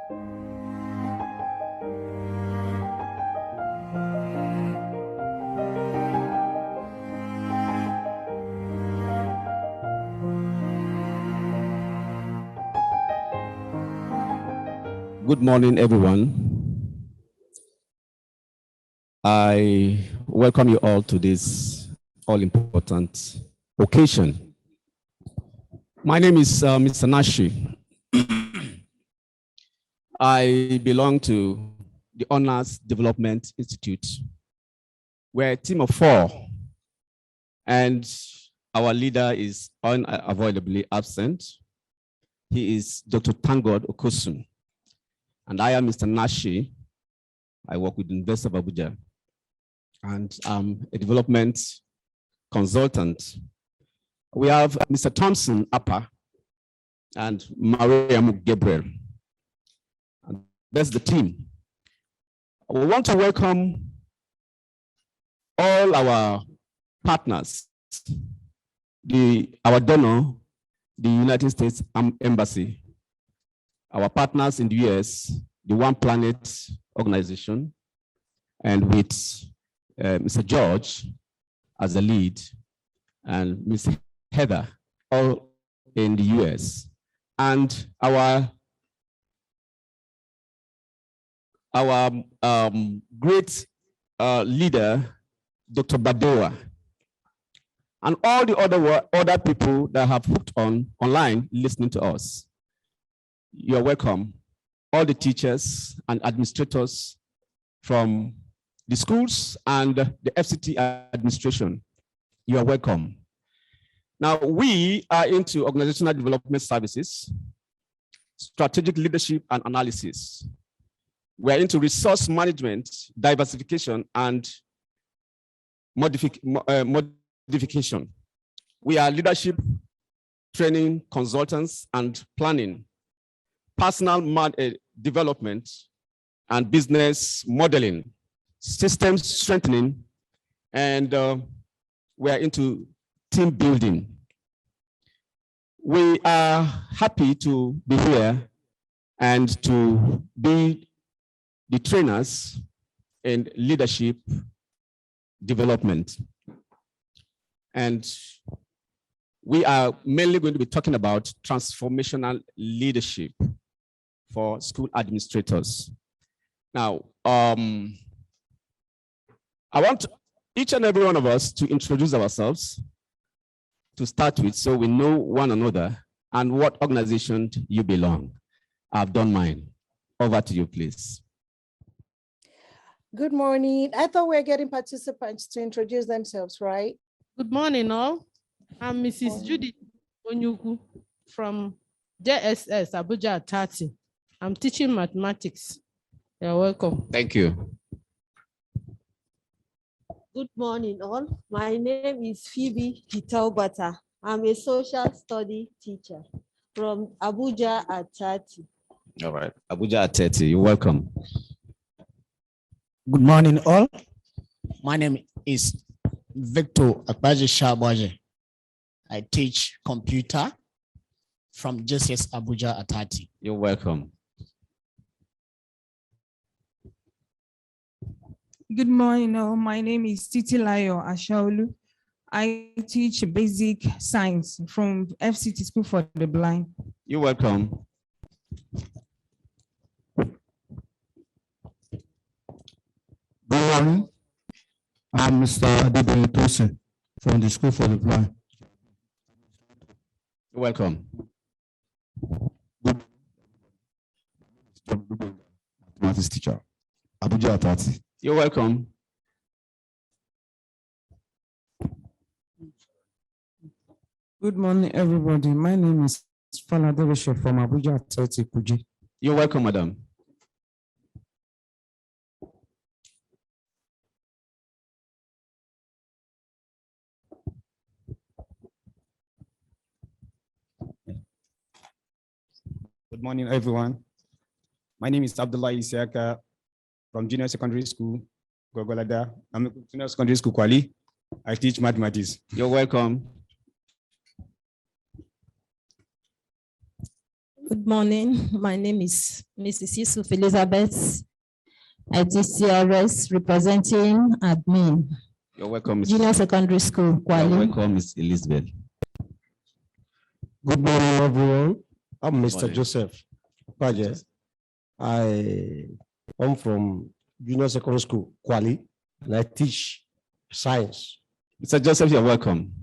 Good morning, everyone. I welcome you all to this all-important occasion. My name is Mr. Nashi. I belong to the ONAS Development Institute. We're a team of 4, and our leader is unavoidably absent. He is Dr. Tangod Okosun. And I am Mr. Nashi. I work with the University of Abuja, and I'm a development consultant. We have Mr. Thompson Appa and Maria Gabriel. And that's the team. We want to welcome all our partners, our donor, the United States Embassy, our partners in the US, the One Planet organization, and with Mr. George as the lead, and Ms. Heather, all in the US, and our great leader, Dr. Badoa, and all the other people that have hooked online listening to us. You're welcome. All the teachers and administrators from the schools and the FCT administration, you are welcome. Now, we are into organizational development services, strategic leadership and analysis. We are into resource management, diversification, and modification. We are leadership, training, consultants, and planning, personal development, and business modeling, systems strengthening, and we are into team building. We are happy to be here and to be the trainers in leadership development. And we are mainly going to be talking about transformational leadership for school administrators. Now, I want each and every one of us to introduce ourselves to start with, so we know one another and what organization you belong. I've done mine. Over to you, please. Good morning. I thought we were getting participants to introduce themselves, right? Good morning, all. I'm Mrs. Judy Onyuku from JSS Abuja 30. I'm teaching mathematics. You're welcome. Thank you. Good morning, all. My name is Phoebe Kitaubata. I'm a social study teacher from Abuja at 30. All right, Abuja at 30, you're welcome. Good morning, all. My name is Victor Akbaji Shabaje. I teach computer from JSS Abuja at 30. You're welcome. Good morning, all. My name is Titilayo Ashaolu. I teach basic science from FCT School for the Blind. You're welcome. Good morning. I'm Mr. Adibele Tosin from the School for the Blind. You're welcome. Mathematics teacher, Abuja at 30. You're welcome. Good morning, everybody. My name is Faladevisha from Abuja at 30 Kuji. You're welcome, madam. Good morning, everyone. My name is Abdullah Isiaka from Junior Secondary School, Gogolada. I'm a Junior Secondary School, Kwali. I teach mathematics. You're welcome. Good morning. My name is Mrs. Yusuf Elizabeth. I teach CRS representing admin. You're welcome, Ms. Junior Secondary School, Kwali. You're welcome, Ms. Elizabeth. Good morning, everyone. I'm Mr. Morning. Joseph Paje. I come from Junior Secondary School, Kwali, and I teach science. Mr. Joseph, you're welcome.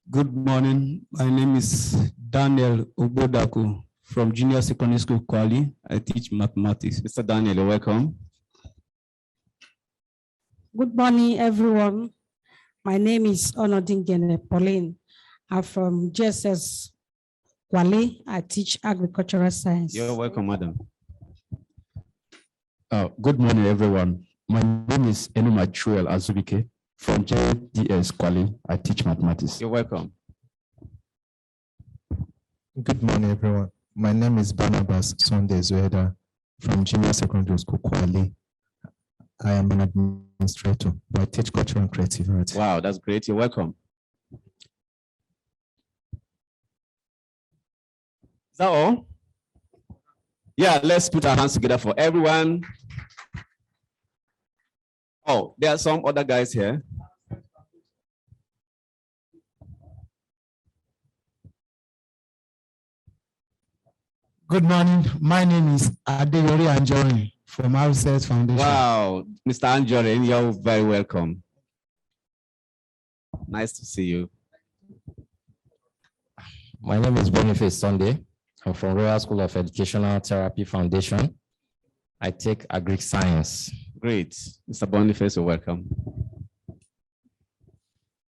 Good morning. My name is Daniel Obodaku from Junior Secondary School, Kwali. I teach mathematics. Mr. Daniel, you're welcome. Good morning, everyone. My name is Onodingene Pauline. I'm from JSS Kwali. I teach agricultural science. You're welcome, madam. Good morning, everyone. My name is Enuma Chuel Azubike from JDS Kwali. I teach mathematics. You're welcome. Good morning, everyone. My name is Barnabas Sunday Zueda from Junior Secondary School, Kwali. I am an administrator, but I teach culture and creative arts. Wow, that's great. You're welcome. Is that all? Yeah, let's put our hands together for everyone. Oh, there are some other guys here. Good morning. My name is Adeyori Anjorin from RSETF Foundation. Wow, Mr. Anjorin, you're very welcome. Nice to see you. My name is Boniface Sunday. I'm from Royal School of Educational Therapy Foundation. I take agri science. Great. Mr. Boniface, you're welcome.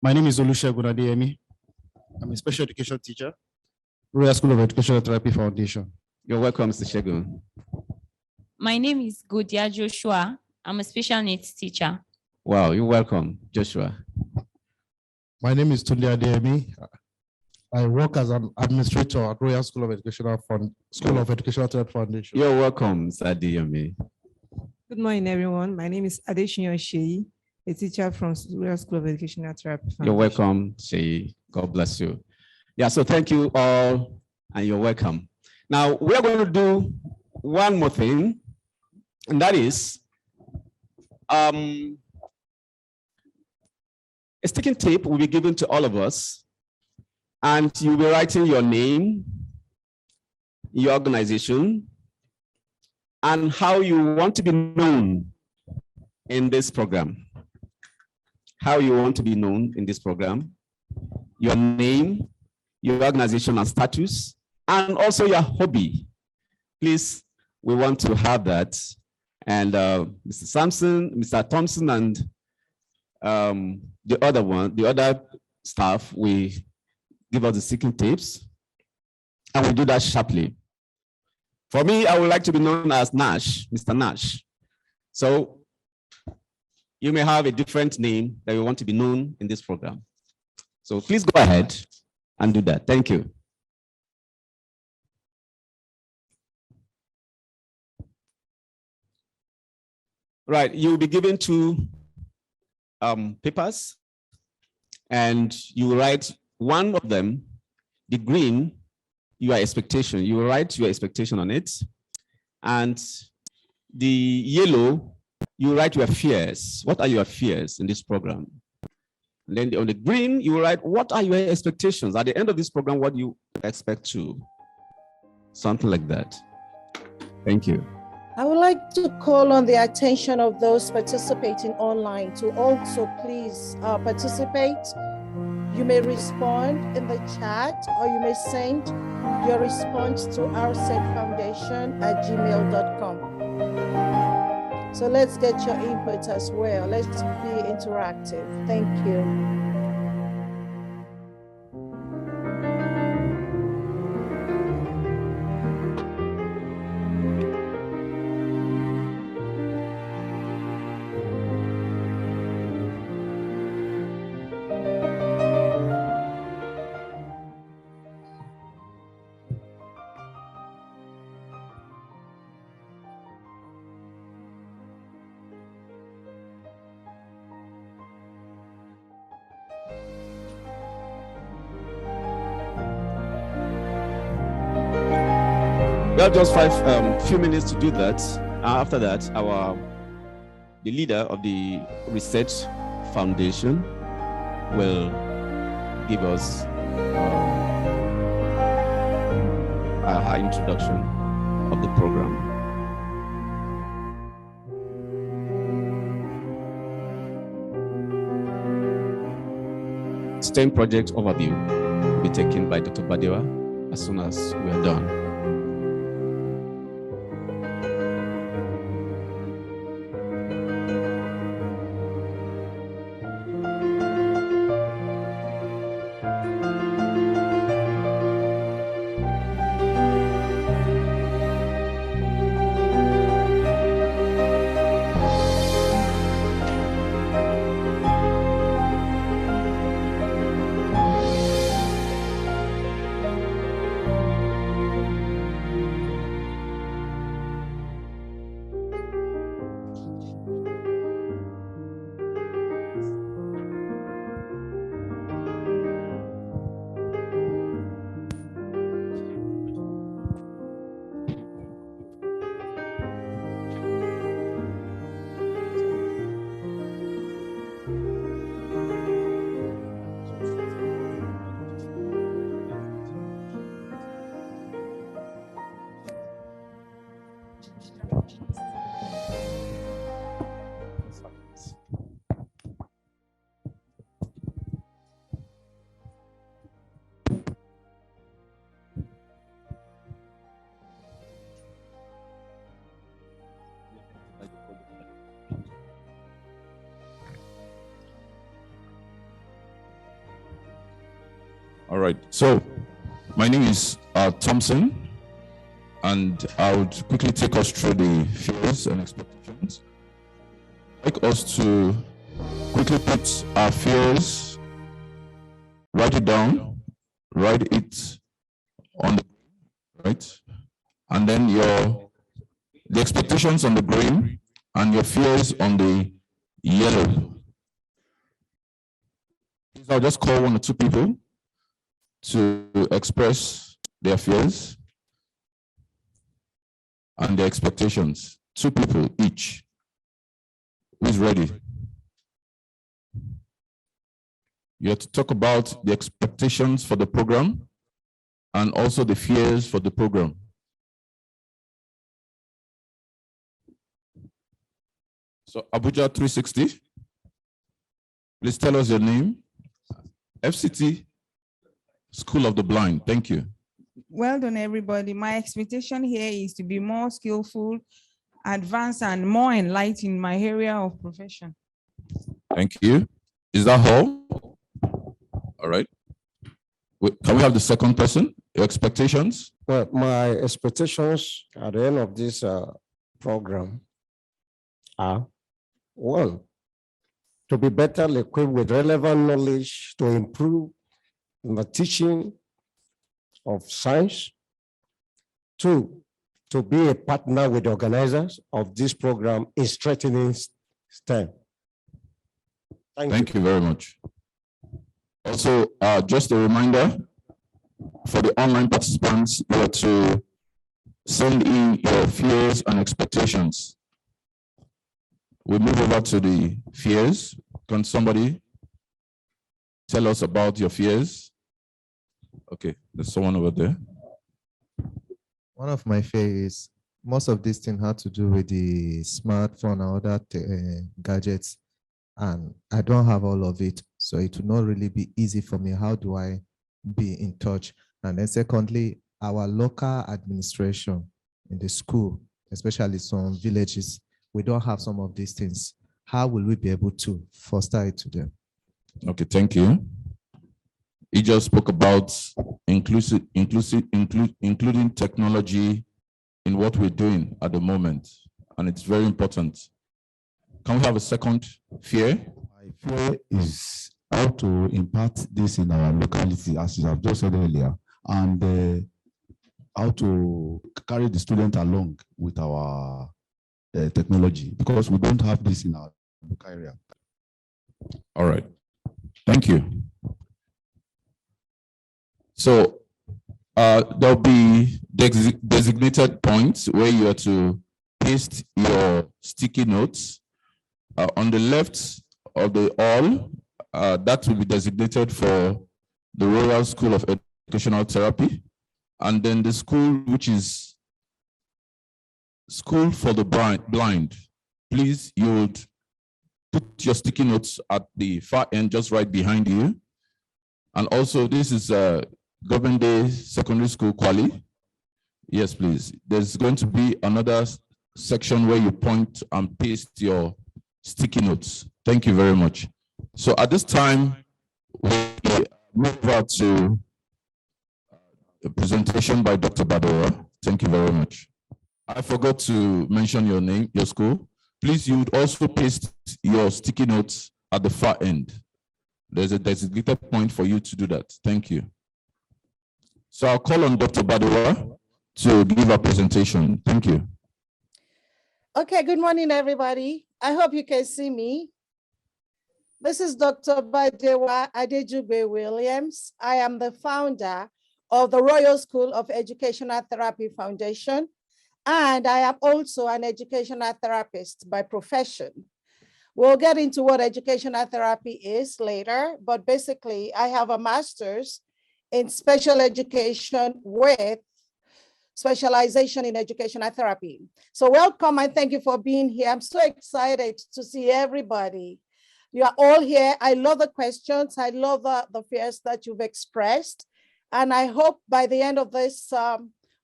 My name is Olusegun Adeyemi. I'm a special education teacher, Royal School of Educational Therapy Foundation. You're welcome, Mr. Shegun. My name is Godia Joshua. I'm a special needs teacher. Wow, you're welcome, Joshua. My name is Tunde Adeyemi. I work as an administrator at Royal School of Educational Therapy Foundation. You're welcome, Mr. Adeyemi. Good morning, everyone. My name is Adeshinyo Sheyi, a teacher from Royal School of Educational Therapy Foundation. You're welcome, Sheyi. God bless you. Yeah, so thank you all, and you're welcome. Now, we're going to do one more thing, and that is a sticking tape will be given to all of us, and you'll be writing your name, your organization, and how you want to be known in this program. How you want to be known in this program, your name, your organization and status, and also your hobby. Please, we want to have that. And Mr. Sampson, Mr. Thompson, and the other staff, we give us the sticking tapes, and we do that sharply. For me, I would like to be known as Nash, Mr. Nash. So you may have a different name that you want to be known in this program. So please go ahead and do that. Thank you. Right, you will be given two papers, and you will write one of them, the green, your expectation. You will write your expectation on it, and the yellow, you write your fears. What are your fears in this program? And then on the green, you will write, what are your expectations? At the end of this program, what do you expect to? Something like that. Thank you. I would like to call on the attention of those participating online to also please participate. You may respond in the chat, or you may send your response to rsetfoundation@gmail.com. So let's get your input as well. Let's be interactive. Thank you. have just few minutes to do that. After that, the leader of the Research Foundation will give us her introduction of the program. STEM project overview will be taken by Dr. Badewa as soon as we are done. All right, so my name is Thompson, and I would quickly take us through the fears and expectations. I'd like us to quickly put our fears, write it down, write it on the right, and then the expectations on the green and your fears on the yellow. I'll just call one or two people to express their fears and their expectations. 2 people each. Who's ready? You have to talk about the expectations for the program and also the fears for the program. So Abuja 360, please tell us your name. FCT, School of the Blind. Thank you. Well done, everybody. My expectation here is to be more skillful, advanced, and more enlightened in my area of profession. Thank you. Is that all? All right. Can we have the second person? Your expectations? Well, my expectations at the end of this program are, 1, to be better equipped with relevant knowledge to improve in the teaching of science. 2, to be a partner with the organizers of this program in strengthening STEM. Thank you very much. Also, just a reminder for the online participants, you are to send in your fears and expectations. We move over to the fears. Can somebody tell us about your fears? Okay, there's someone over there. One of my fears is most of these things had to do with the smartphone and other gadgets, and I don't have all of it, so it will not really be easy for me. How do I be in touch? And then secondly, our local administration in the school, especially some villages, we don't have some of these things. How will we be able to foster it to them? Okay, thank you. He just spoke about including technology in what we're doing at the moment, and it's very important. Can we have a second fear? My fear is how to impart this in our locality, as you have just said earlier, and how to carry the student along with our technology, because we don't have this in our local area. All right, thank you. So There'll be designated points where you are to paste your sticky notes. On the left of the all, that will be designated for the Royal School of Educational Therapy. And then the school, which is School for the Blind. Please, you would put your sticky notes at the far end, just right behind you. And also, this is Government Day Secondary School Kwali. Yes, please. There's going to be another section where you point and paste your sticky notes. Thank you very much. So at this time, we move over to a presentation by Dr. Badora. Thank you very much. I forgot to mention your name, your school. Please, you would also paste your sticky notes at the far end. There's a designated point for you to do that. Thank you. So I'll call on Dr. Badora to give a presentation. Thank you. Okay, good morning, everybody. I hope you can see me. This is Dr. Badewa Adejugbe Williams. I am the founder of the Royal School of Educational Therapy Foundation, and I am also an educational therapist by profession. We'll get into what educational therapy is later, but basically I have a master's in special education with specialization in educational therapy. So welcome and thank you for being here. I'm so excited to see everybody. You are all here. I love the questions. I love the fears that you've expressed. And I hope by the end of this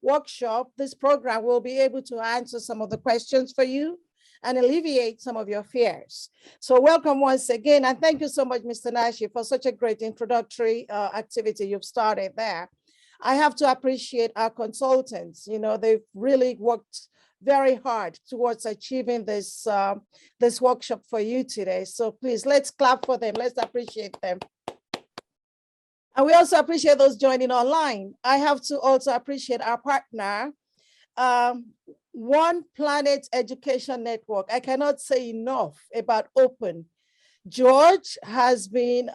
workshop, this program will be able to answer some of the questions for you and alleviate some of your fears. So welcome once again. And thank you so much, Mr. Nashi, for such a great introductory activity you've started there. I have to appreciate our consultants. You know, they've really worked very hard towards achieving this, this workshop for you today. So please, let's clap for them. Let's appreciate them. And we also appreciate those joining online. I have to also appreciate our partner, One Planet Education Network. I cannot say enough about Open. George has been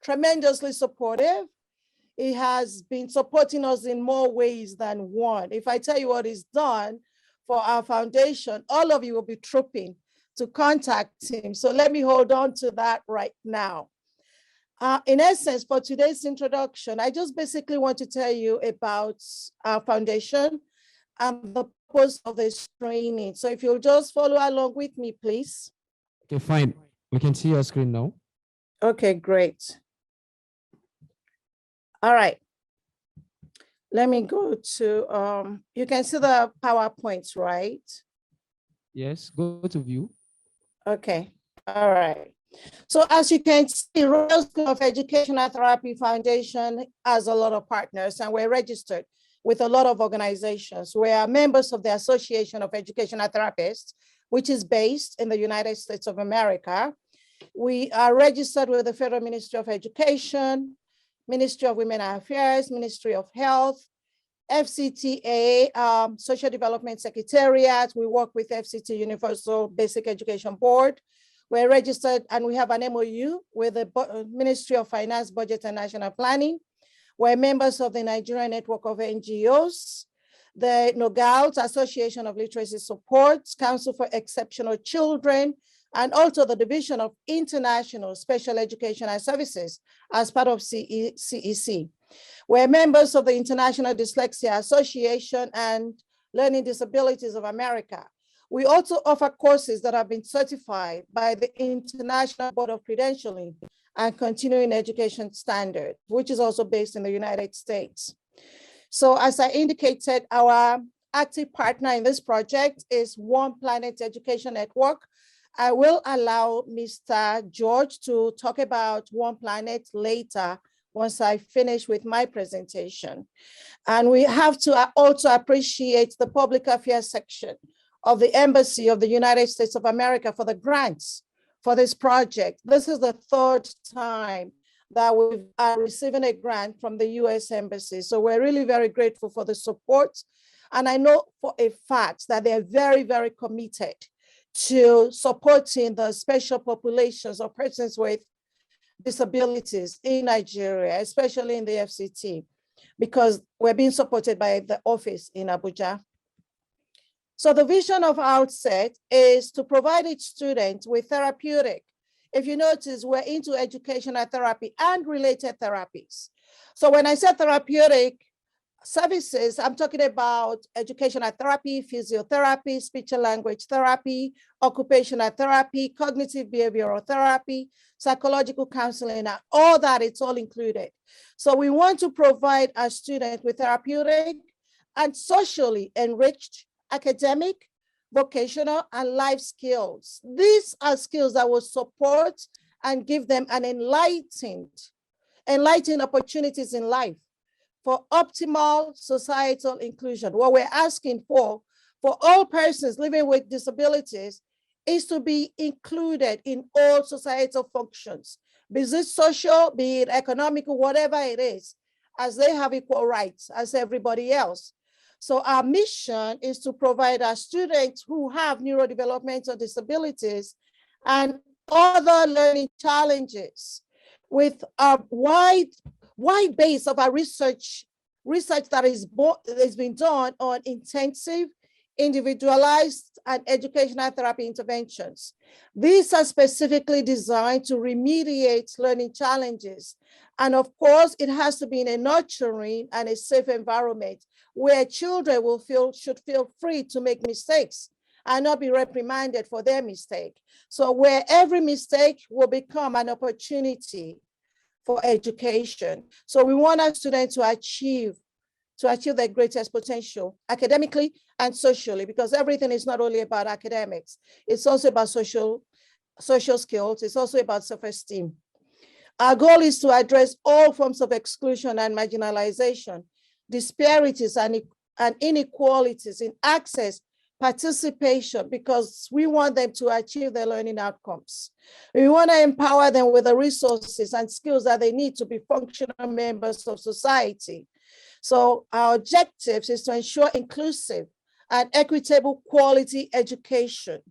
tremendously supportive. He has been supporting us in more ways than one. If I tell you what he's done for our foundation, all of you will be trooping to contact him. So let me hold on to that right now. In essence, for today's introduction, I just basically want to tell you about our foundation and the purpose of this training. So if you'll just follow along with me, please. Okay, fine. We can see your screen now. Okay, great. All right. Let me go to, you can see the PowerPoints, right? Yes, go to view. Okay, all right. So as you can see, Royal School of Educational Therapy Foundation has a lot of partners, and we're registered with a lot of organizations. We are members of the Association of Educational Therapists, which is based in the United States of America. We are registered with the Federal Ministry of Education, Ministry of Women Affairs, Ministry of Health, FCTA, Social Development Secretariat. We work with FCT Universal Basic Education Board. We're registered and we have an MOU with the Ministry of Finance, Budget and National Planning. We're members of the Nigerian Network of NGOs, the NOGAUT, Association of Literacy Support, Council for Exceptional Children, and also the Division of International Special Educational Services as part of CEC. We're members of the International Dyslexia Association and Learning Disabilities of America. We also offer courses that have been certified by the International Board of Credentialing and Continuing Education Standard, which is also based in the United States. So as I indicated, our active partner in this project is One Planet Education Network. I will allow Mr. George to talk about One Planet later once I finish with my presentation. And we have to also appreciate the public affairs section of the Embassy of the United States of America for the grants for this project. This is the third time that we are receiving a grant from the US Embassy. So we're really very grateful for the support. And I know for a fact that they're very, very committed to supporting the special populations of persons with disabilities in Nigeria, especially in the FCT. because we're being supported by the office in Abuja. So the vision of Outset is to provide each student with therapeutic. If you notice, we're into educational therapy and related therapies. So when I say therapeutic services, I'm talking about educational therapy, physiotherapy, speech and language therapy, occupational therapy, cognitive behavioral therapy, psychological counseling, and all that, it's all included. So we want to provide our students with therapeutic and socially enriched academic, vocational, and life skills. These are skills that will support and give them an enlightened opportunities in life for optimal societal inclusion. What we're asking for all persons living with disabilities is to be included in all societal functions, be it social, be it economical, whatever it is, as they have equal rights as everybody else. So our mission is to provide our students who have neurodevelopmental disabilities and other learning challenges with a wide base of our research that has been done on intensive, individualized, and educational therapy interventions. These are specifically designed to remediate learning challenges. And of course, it has to be in a nurturing and a safe environment where children should feel free to make mistakes and not be reprimanded for their mistake. So where every mistake will become an opportunity for education. So we want our students to achieve their greatest potential academically and socially, because everything is not only about academics, it's also about social skills, it's also about self-esteem. Our goal is to address all forms of exclusion and marginalization, disparities and inequalities in access, participation, because we want them to achieve their learning outcomes. We want to empower them with the resources and skills that they need to be functional members of society. So our objectives is to ensure inclusive and equitable quality education.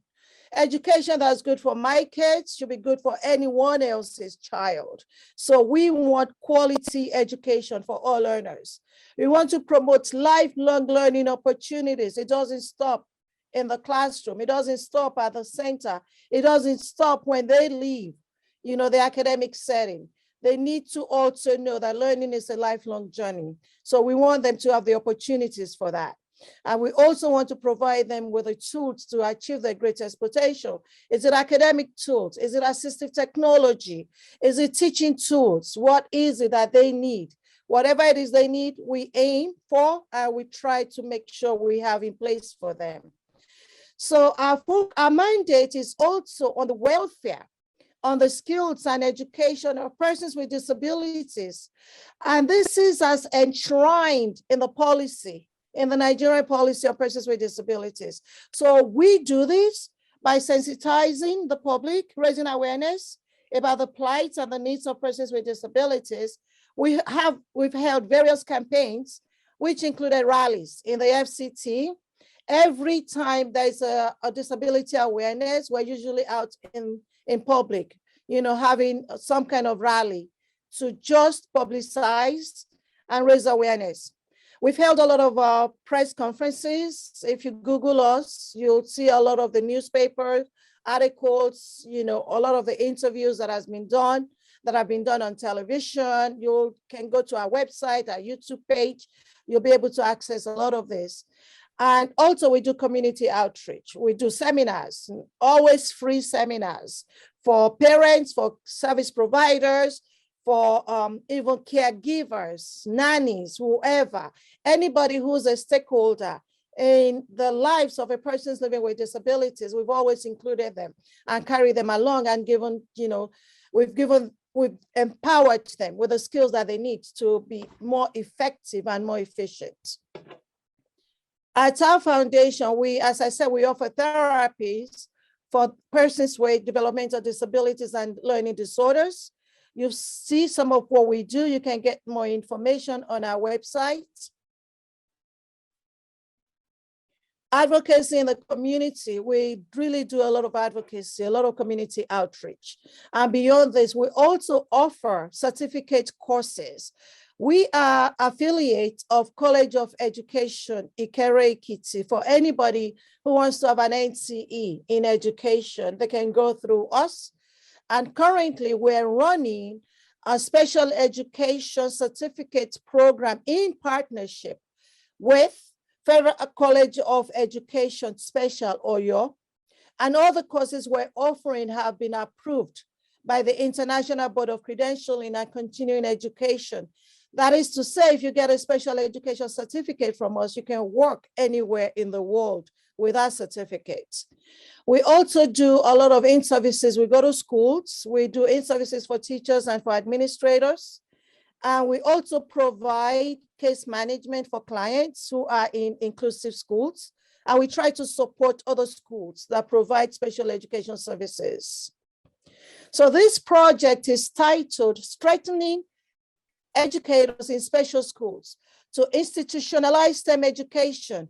Education that's good for my kids should be good for anyone else's child. So we want quality education for all learners. We want to promote lifelong learning opportunities. It doesn't stop in the classroom. It doesn't stop at the center. It doesn't stop when they leave, the academic setting. They need to also know that learning is a lifelong journey. So we want them to have the opportunities for that. And we also want to provide them with the tools to achieve their greatest potential. Is it academic tools? Is it assistive technology? Is it teaching tools? What is it that they need? Whatever it is they need, we aim for, and we try to make sure we have in place for them. So our mandate is also on the welfare, on the skills and education of persons with disabilities. And this is as enshrined in the policy, in the Nigerian policy of persons with disabilities. So we do this by sensitizing the public, raising awareness about the plight and the needs of persons with disabilities. We've held various campaigns, which included rallies in the FCT. Every time there's a disability awareness, we're usually out in public, having some kind of rally to just publicize and raise awareness. We've held a lot of press conferences. If you Google us, you'll see a lot of the newspaper articles, a lot of the interviews that have been done on television. You can go to our website, our YouTube page. You'll be able to access a lot of this. And also we do community outreach. We do seminars, always free seminars for parents, for service providers, for even caregivers, nannies, whoever, anybody who's a stakeholder in the lives of a person living with disabilities. We've always included them and carried them along and we've empowered them with the skills that they need to be more effective and more efficient. At our foundation, as I said, we offer therapies for persons with developmental disabilities and learning disorders. You see some of what we do. You can get more information on our website. Advocacy in the community, we really do a lot of advocacy, a lot of community outreach. And beyond this, we also offer certificate courses We are affiliates of College of Education, Ikere Ekiti. For anybody who wants to have an NCE in education, they can go through us. And currently we're running a special education certificate program in partnership with Federal College of Education, Special Oyo. And all the courses we're offering have been approved by the International Board of Credentialing and Continuing Education. That is to say, if you get a special education certificate from us, you can work anywhere in the world with our certificates. We also do a lot of in-services. We go to schools. We do in-services for teachers and for administrators. And we also provide case management for clients who are in inclusive schools. And we try to support other schools that provide special education services. So this project is titled Strengthening Educators in Special Schools to Institutionalize STEM Education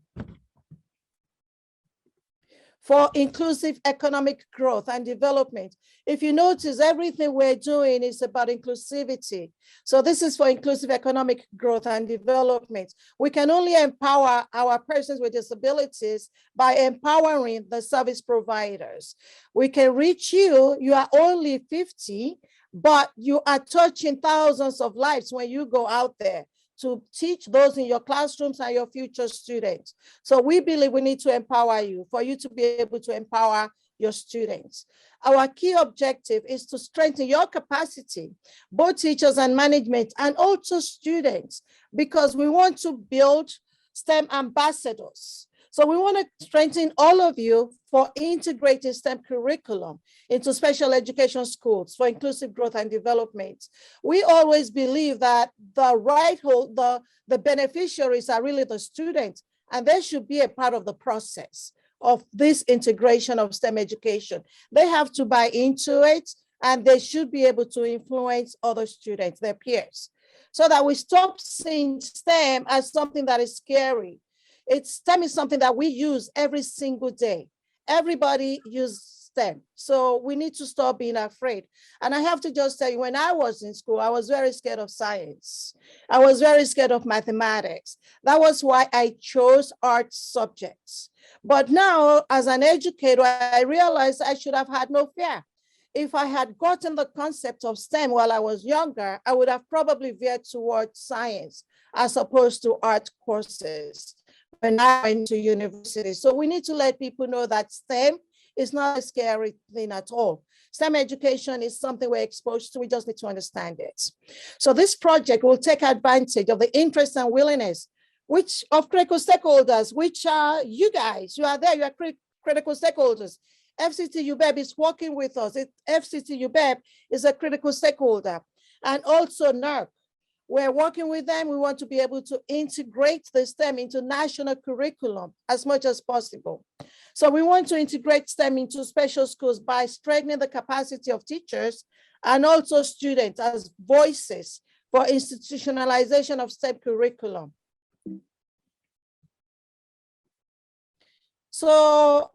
for Inclusive Economic Growth and Development. If you notice, everything we're doing is about inclusivity. So this is for inclusive economic growth and development. We can only empower our persons with disabilities by empowering the service providers. We can reach you, you are only 50, but you are touching thousands of lives when you go out there to teach those in your classrooms and your future students. So we believe we need to empower you for you to be able to empower your students. Our key objective is to strengthen your capacity, both teachers and management, and also students, because we want to build STEM ambassadors. So we want to strengthen all of you for integrating STEM curriculum into special education schools for inclusive growth and development. We always believe that the beneficiaries are really the students, and they should be a part of the process of this integration of STEM education. They have to buy into it, and they should be able to influence other students, their peers, so that we stop seeing STEM as something that is scary. STEM is something that we use every single day. Everybody uses STEM. So we need to stop being afraid. And I have to just tell you, when I was in school, I was very scared of science. I was very scared of mathematics. That was why I chose art subjects. But now, as an educator, I realized I should have had no fear. If I had gotten the concept of STEM while I was younger, I would have probably veered towards science as opposed to art courses when I went to university. So we need to let people know that STEM is not a scary thing at all. STEM education is something we're exposed to. We just need to understand it. So this project will take advantage of the interest and willingness of critical stakeholders, which are you guys. You are there, you are critical stakeholders. FCT UBEB is working with us. FCT UBEB is a critical stakeholder. And also NERC. We're working with them. We want to be able to integrate the STEM into national curriculum as much as possible. So we want to integrate STEM into special schools by strengthening the capacity of teachers and also students as voices for institutionalization of STEM curriculum. So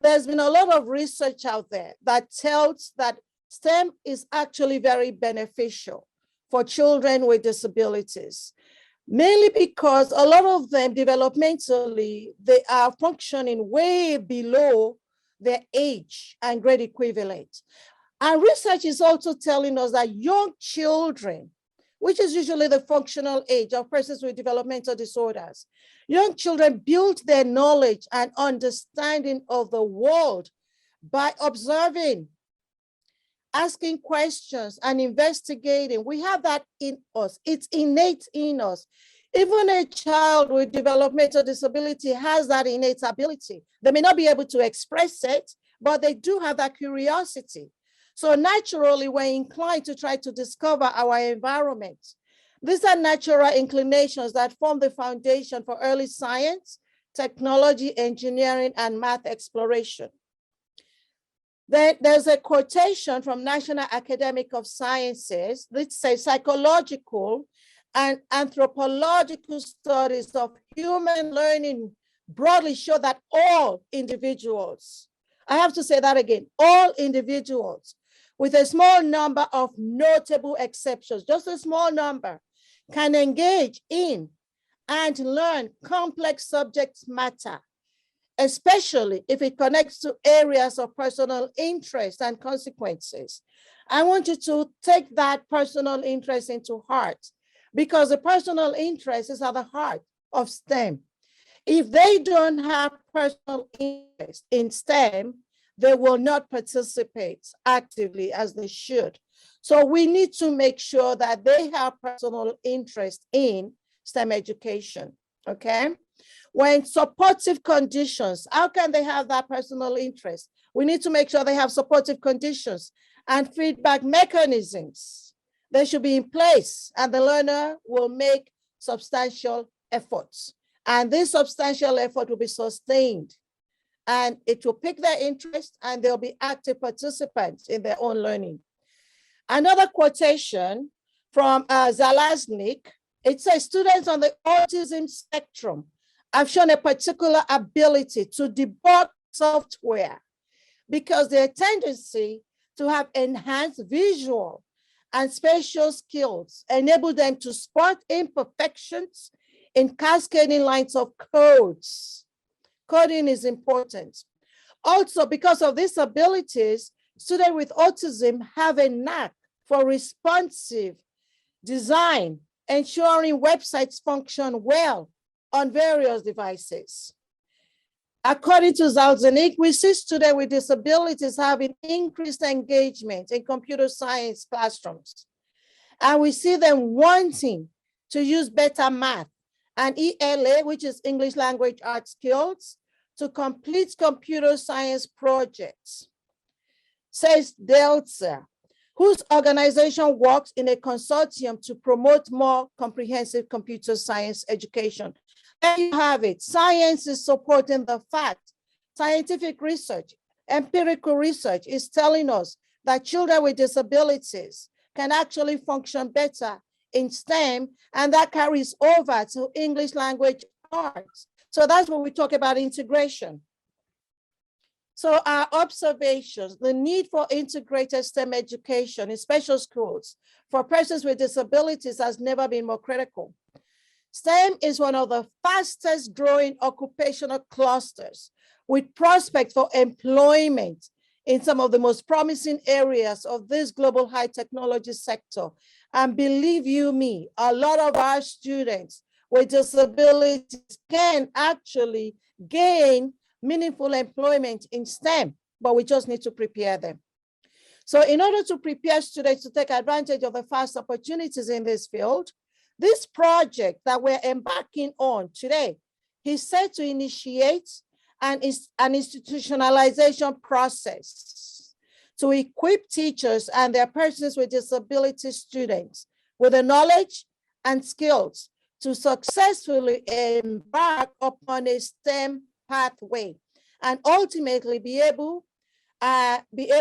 there's been a lot of research out there that tells that STEM is actually very beneficial for children with disabilities, mainly because a lot of them developmentally, they are functioning way below their age and grade equivalent. And research is also telling us that young children, which is usually the functional age of persons with developmental disorders, young children build their knowledge and understanding of the world by observing, asking questions and investigating. We have that in us. It's innate in us. Even a child with developmental disability has that innate ability. They may not be able to express it, but they do have that curiosity. So naturally, we're inclined to try to discover our environment. These are natural inclinations that form the foundation for early science, technology, engineering, and math exploration. There's a quotation from National Academy of Sciences that says psychological and anthropological studies of human learning broadly show that all individuals, I have to say that again, all individuals, with a small number of notable exceptions, just a small number, can engage in and learn complex subject matter, especially if it connects to areas of personal interest and consequences. I want you to take that personal interest into heart, because the personal interest is at the heart of STEM. If they don't have personal interest in STEM, they will not participate actively as they should. So we need to make sure that they have personal interest in STEM education, okay? When supportive conditions, how can they have that personal interest? We need to make sure they have supportive conditions and feedback mechanisms. They should be in place, and the learner will make substantial efforts. And this substantial effort will be sustained, and it will pique their interest, and they'll be active participants in their own learning. Another quotation from Zalaznik, it says, students on the autism spectrum have shown a particular ability to debug software because their tendency to have enhanced visual and spatial skills enable them to spot imperfections in cascading lines of codes. Coding is important. Also, because of these abilities, students with autism have a knack for responsive design, ensuring websites function well on various devices. According to Zalaznik, we see students with disabilities having increased engagement in computer science classrooms. And we see them wanting to use better math and ELA, which is English language arts skills, to complete computer science projects. Says Delta, whose organization works in a consortium to promote more comprehensive computer science education. There you have it. Science is supporting the fact. Scientific research, empirical research is telling us that children with disabilities can actually function better in STEM, and that carries over to English language arts. So that's when we talk about integration. So our observations, the need for integrated STEM education in special schools for persons with disabilities has never been more critical. STEM is one of the fastest growing occupational clusters with prospects for employment in some of the most promising areas of this global high technology sector. And believe you me, a lot of our students with disabilities can actually gain meaningful employment in STEM, but we just need to prepare them. So in order to prepare students to take advantage of the fast opportunities in this field, this project that we're embarking on today is set to initiate an institutionalization process to equip teachers and their persons with disability students with the knowledge and skills to successfully embark upon a STEM pathway and ultimately be able and be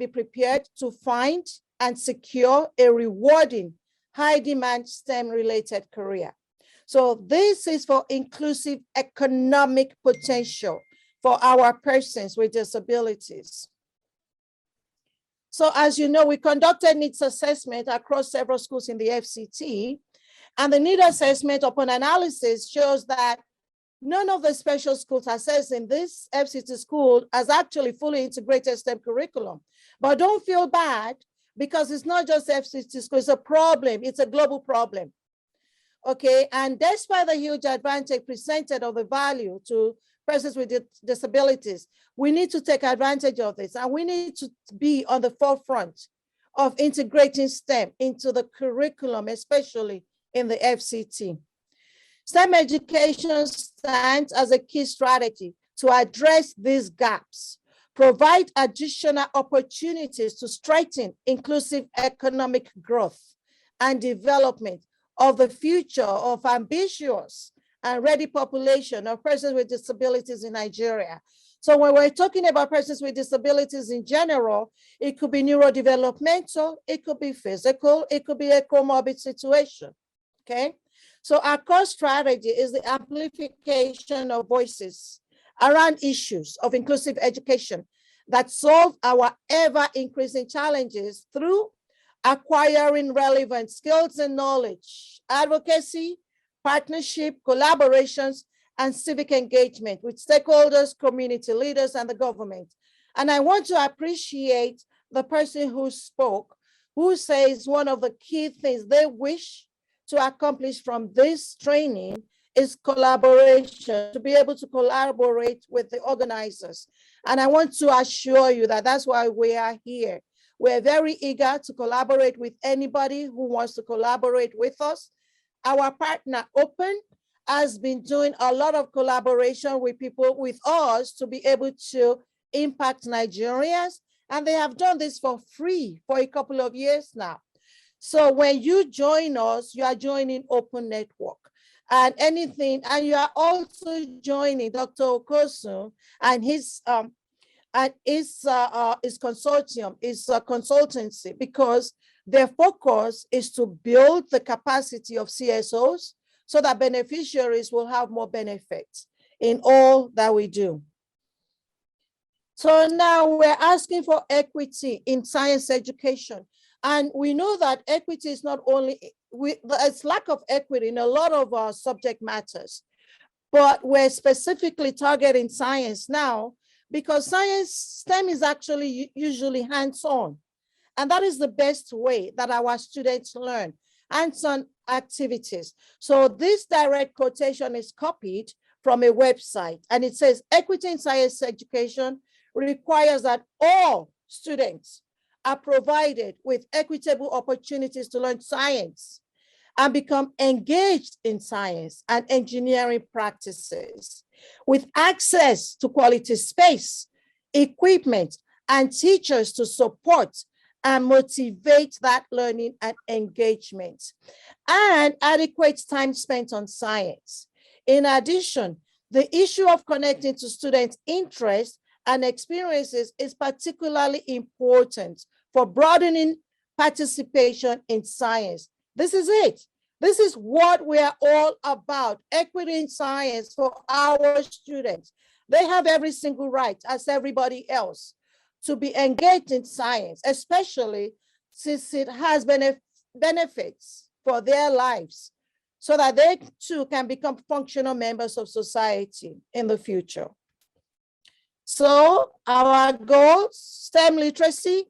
prepared to find and secure a rewarding high demand STEM related career. So this is for inclusive economic potential for our persons with disabilities. So as you know, we conducted needs assessment across several schools in the FCT, and the need assessment upon analysis shows that none of the special schools assessed in this FCT school has actually fully integrated STEM curriculum. But don't feel bad, because it's not just FCT school, it's a problem, it's a global problem. Okay, and despite the huge advantage presented of the value to persons with disabilities, we need to take advantage of this, and we need to be on the forefront of integrating STEM into the curriculum, especially in the FCT. STEM education stands as a key strategy to address these gaps, provide additional opportunities to strengthen inclusive economic growth and development of the future of ambitious and ready population of persons with disabilities in Nigeria. So when we're talking about persons with disabilities in general, it could be neurodevelopmental, it could be physical, it could be a comorbid situation, okay? So our core strategy is the amplification of voices around issues of inclusive education that solve our ever-increasing challenges through acquiring relevant skills and knowledge, advocacy, partnership, collaborations, and civic engagement with stakeholders, community leaders, and the government. And I want to appreciate the person who spoke, who says one of the key things they wish to accomplish from this training is collaboration, to be able to collaborate with the organizers. And I want to assure you that that's why we are here. We're very eager to collaborate with anybody who wants to collaborate with us. Our partner, Open, has been doing a lot of collaboration with people, with us, to be able to impact Nigerians. And they have done this for free for a couple of years now. So when you join us, you are joining Open Network. And you are also joining Dr. Okosun and his consortium, is a consultancy, because their focus is to build the capacity of CSOs so that beneficiaries will have more benefits in all that we do. So now we're asking for equity in science education. And we know that equity is not only, it's lack of equity in a lot of our subject matters, but we're specifically targeting science now because STEM is actually usually hands-on. And that is the best way that our students learn, hands-on activities. So this direct quotation is copied from a website, and it says, equity in science education requires that all students are provided with equitable opportunities to learn science and become engaged in science and engineering practices with access to quality space, equipment, and teachers to support and motivate that learning and engagement, and adequate time spent on science. In addition, the issue of connecting to students' interests and experiences is particularly important for broadening participation in science. This is it. This is what we are all about, equity in science for our students. They have every single right, as everybody else, to be engaged in science, especially since it has benefits for their lives, so that they too can become functional members of society in the future. So our goals: STEM literacy,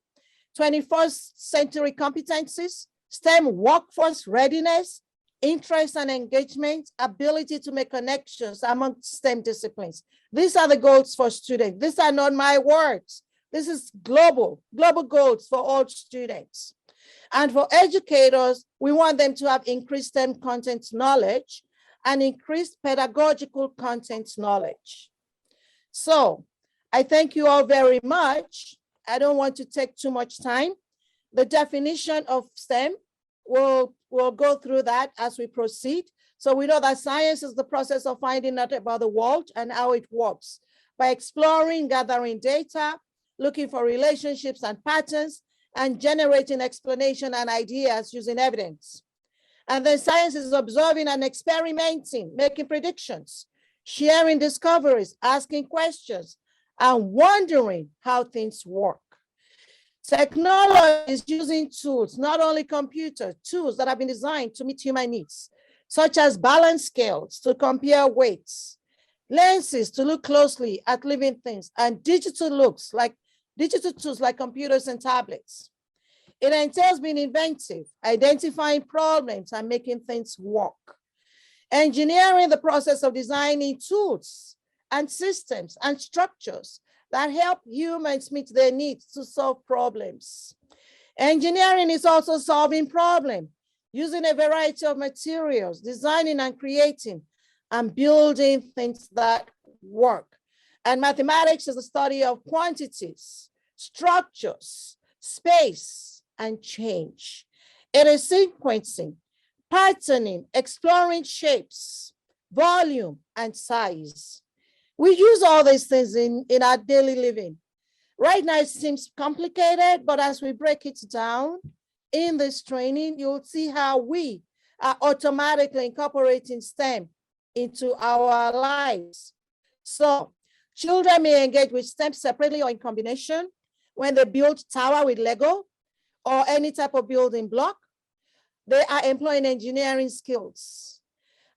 21st century competencies, STEM workforce readiness, interest and engagement, ability to make connections among STEM disciplines. These are the goals for students. These are not my words. This is global goals for all students. And for educators, we want them to have increased STEM content knowledge and increased pedagogical content knowledge. So I thank you all very much. I don't want to take too much time. The definition of STEM, we'll go through that as we proceed. So we know that science is the process of finding out about the world and how it works by exploring, gathering data, looking for relationships and patterns, and generating explanation and ideas using evidence. And then science is observing and experimenting, making predictions, sharing discoveries, asking questions, and wondering how things work. Technology is using tools, not only computer tools that have been designed to meet human needs, such as balance scales to compare weights, lenses to look closely at living things, and digital tools like computers and tablets. It entails being inventive, identifying problems, and making things work. Engineering, the process of designing tools and systems and structures that help humans meet their needs to solve problems. Engineering is also solving problems using a variety of materials, designing and creating and building things that work. And mathematics is the study of quantities, structures, space, and change. It is sequencing, patterning, exploring shapes, volume, and size. We use all these things in our daily living. Right now, it seems complicated, but as we break it down in this training, you'll see how we are automatically incorporating STEM into our lives. So children may engage with STEM separately or in combination when they build tower with Lego, or any type of building block. They are employing engineering skills.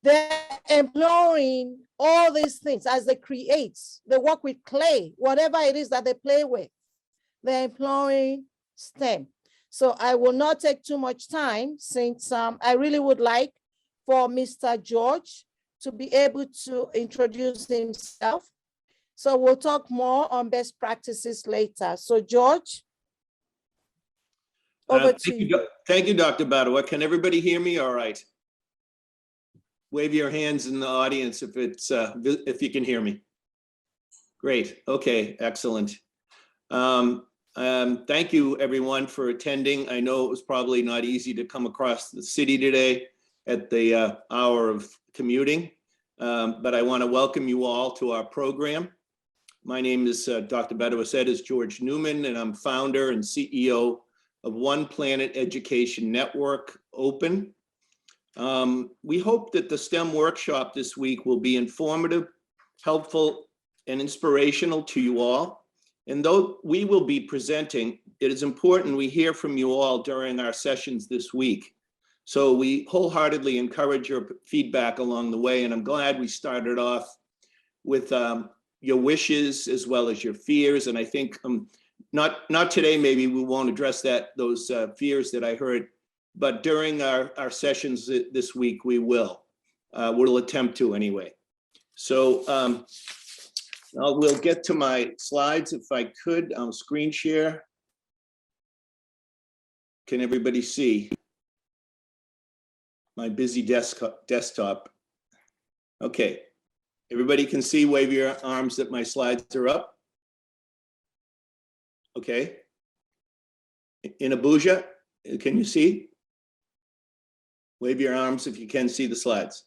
They're employing all these things as they create. They work with clay, whatever it is that they play with. They're employing STEM. So I will not take too much time, since I really would like for Mr. George to be able to introduce himself. So we'll talk more on best practices later. So George, over to you. Thank you, Dr. Badawa. Can everybody hear me all right? Wave your hands in the audience if you can hear me. Great. Okay, excellent. Thank you everyone for attending. I know it was probably not easy to come across the city today at the hour of commuting, but I want to welcome you all to our program. My name is Dr. Badawa said is George Newman, and I'm founder and CEO of One Planet Education Network, Open. We hope that the STEM workshop this week will be informative, helpful, and inspirational to you all. And though we will be presenting, it is important we hear from you all during our sessions this week. So we wholeheartely encourage your feedback along the way, and I'm glad we started off with your wishes as well as your fears. And I think not today, maybe we won't address those fears that I heard, but during our sessions this week, we will. We'll attempt to anyway. So we'll get to my slides if I could. Screen share. Can everybody see my busy desktop? Okay, everybody can see, wave your arms that my slides are up. Okay. In Abuja, can you see? Wave your arms if you can see the slides.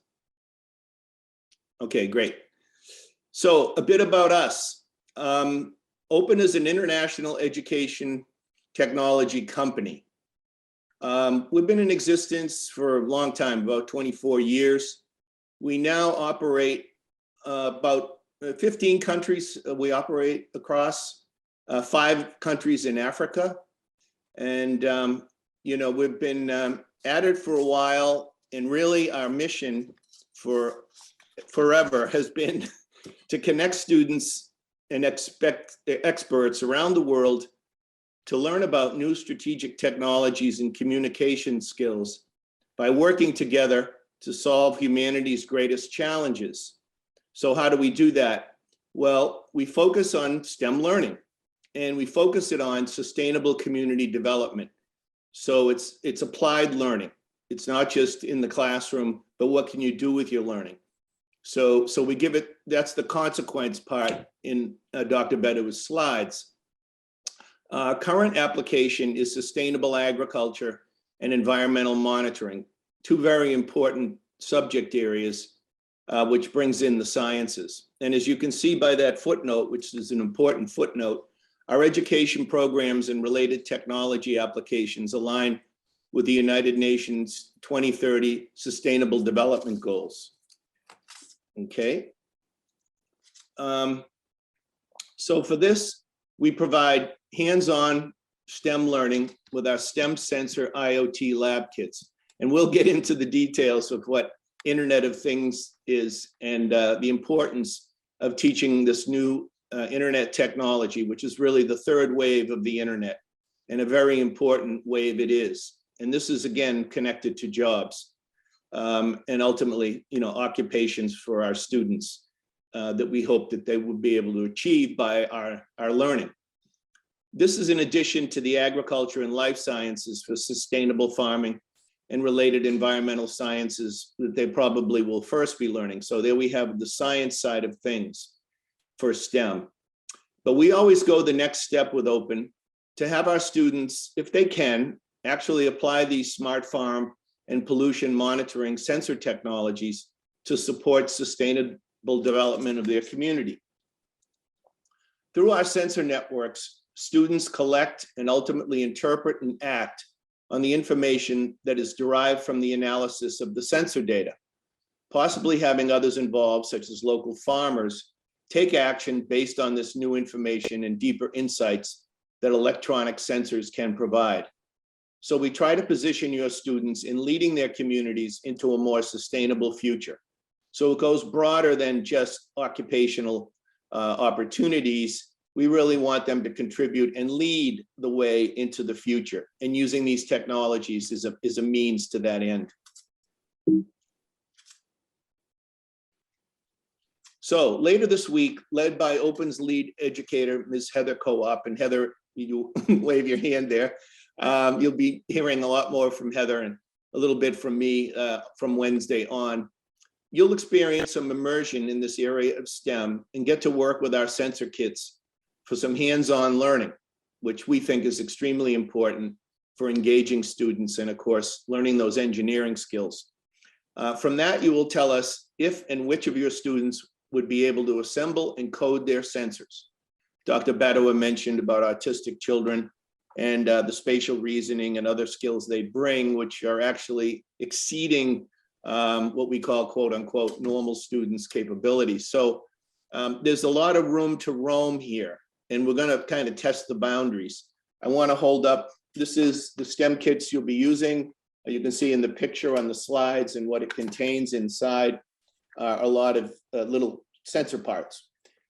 Okay, great. So a bit about us. Open is an international education technology company. We've been in existence for a long time, about 24 years. We now operate about 15 countries we operate across, 5 countries in Africa. And, you know, we've been at it for a while, and really our mission for forever has been to connect students and experts around the world to learn about new strategic technologies and communication skills by working together to solve humanity's greatest challenges. So how do we do that? Well, we focus on STEM learning, and we focus it on sustainable community development. So it's applied learning. It's not just in the classroom, but what can you do with your learning? So we give it, that's the consequence part in Dr. Badawa's slides. Current application is sustainable agriculture and environmental monitoring, 2 very important subject areas, which brings in the sciences. And as you can see by that footnote, which is an important footnote, our education programs and related technology applications align with the United Nations 2030 Sustainable Development Goals. Okay. So for this, we provide hands-on STEM learning with our STEM sensor IoT lab kits. And we'll get into the details of what Internet of Things is and the importance of teaching this new internet technology, which is really the 3rd wave of the internet, and a very important wave it is. And this is again connected to jobs and ultimately, you know, occupations for our students that we hope that they will be able to achieve by our learning. This is in addition to the agriculture and life sciences for sustainable farming and related environmental sciences that they probably will first be learning. So there we have the science side of things for STEM. But we always go the next step with Open to have our students, if they can, actually apply these smart farm and pollution monitoring sensor technologies to support sustainable development of their community. Through our sensor networks, students collect and ultimately interpret and act on the information that is derived from the analysis of the sensor data, possibly having others involved, such as local farmers, take action based on this new information and deeper insights that electronic sensors can provide. So we try to position your students in leading their communities into a more sustainable future. So it goes broader than just occupational opportunities. We really want them to contribute and lead the way into the future. And using these technologies is a means to that end. So later this week, led by Open's lead educator, Ms. Heather Co-op, and Heather, you wave your hand there. You'll be hearing a lot more from Heather and a little bit from me from Wednesday on. You'll experience some immersion in this area of STEM and get to work with our sensor kits for some hands-on learning, which we think is extremely important for engaging students and, of course, learning those engineering skills. From that, you will tell us if and which of your students would be able to assemble and code their sensors. Dr. Badawa mentioned about autistic children and the spatial reasoning and other skills they bring, which are actually exceeding what we call, quote unquote, normal students' capabilities. So there's a lot of room to roam here, and we're gonna kind of test the boundaries. I wanna hold up, this is the STEM kits you'll be using. You can see in the picture on the slides, and what it contains inside a lot of little sensor parts.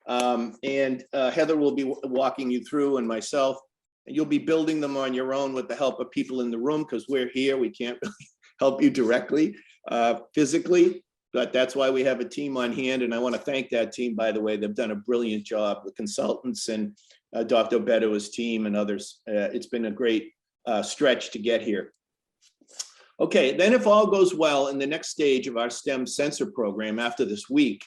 Heather will be walking you through, and myself, and you'll be building them on your own with the help of people in the room, because we're here, we can't really help you directly physically, but that's why we have a team on hand. And I want to thank that team, by the way. They've done a brilliant job, the consultants and Dr. Bedowa's team and others. It's been a great stretch to get here. Okay, then if all goes well in the next stage of our STEM sensor program after this week,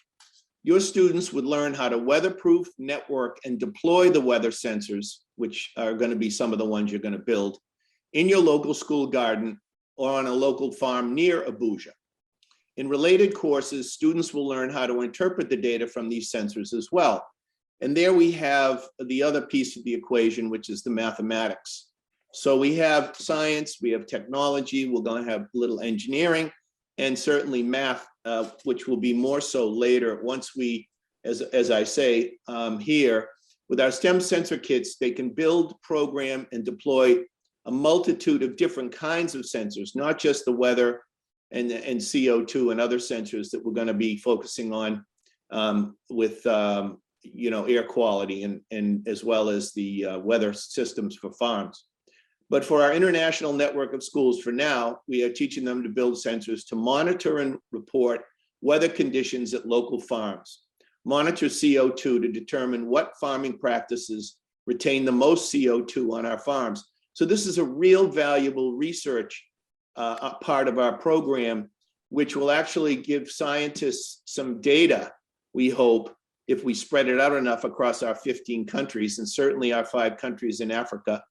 your students would learn how to weatherproof, network, and deploy the weather sensors, which are going to be some of the ones you're going to build, in your local school garden or on a local farm near Abuja. In related courses, students will learn how to interpret the data from these sensors as well. And there we have the other piece of the equation, which is the mathematics. So we have science, we have technology, we're going to have a little engineering, and certainly math, which will be more so later once we, as I say here, with our STEM sensor kits, they can build, program, and deploy a multitude of different kinds of sensors, not just the weather and CO2 and other sensors that we're going to be focusing on with air quality and as well as the weather systems for farms. But for our international network of schools, for now, we are teaching them to build sensors to monitor and report weather conditions at local farms, monitor CO2 to determine what farming practices retain the most CO2 on our farms. So this is a real valuable research part of our program, which will actually give scientists some data, we hope, if we spread it out enough across our 15 countries, and certainly our 5 countries in Africa,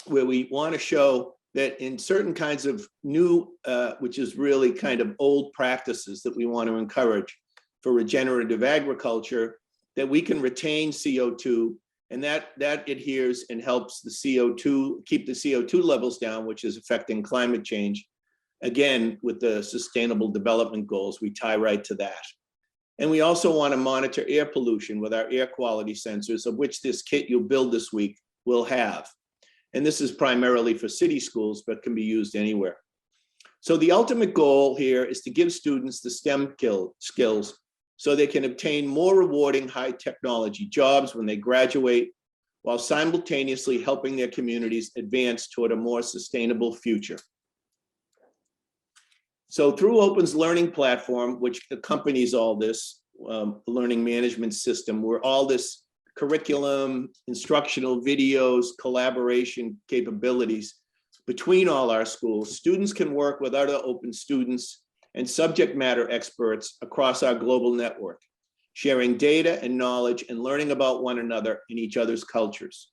where we want to show that in certain kinds of new, which is really kind of old practices that we want to encourage for regenerative agriculture, that we can retain CO2, and that adheres and helps the CO2, keep the CO2 levels down, which is affecting climate change. Again, with the Sustainable Development Goals, we tie right to that. And we also want to monitor air pollution with our air quality sensors, of which this kit you'll build this week will have. And this is primarily for city schools, but can be used anywhere. So the ultimate goal here is to give students the STEM skills so they can obtain more rewarding high technology jobs when they graduate, while simultaneously helping their communities advance toward a more sustainable future. So through Open's learning platform, which accompanies all this learning management system, where all this curriculum, instructional videos, collaboration capabilities between all our schools, students can work with other Open students and subject matter experts across our global network, sharing data and knowledge and learning about one another and each other's cultures.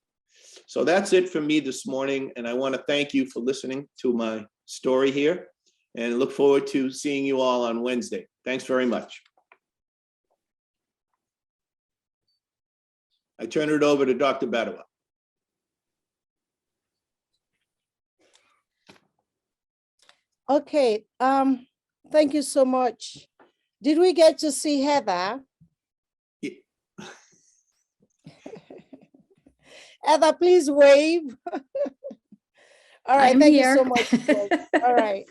So that's it for me this morning, and I want to thank you for listening to my story here, and look forward to seeing you all on Wednesday. Thanks very much. I turn it over to Dr. Badawa. Okay, thank you so much. Did we get to see Heather? Yeah. Heather, please wave. All right, I'm thank here. you so much. All right,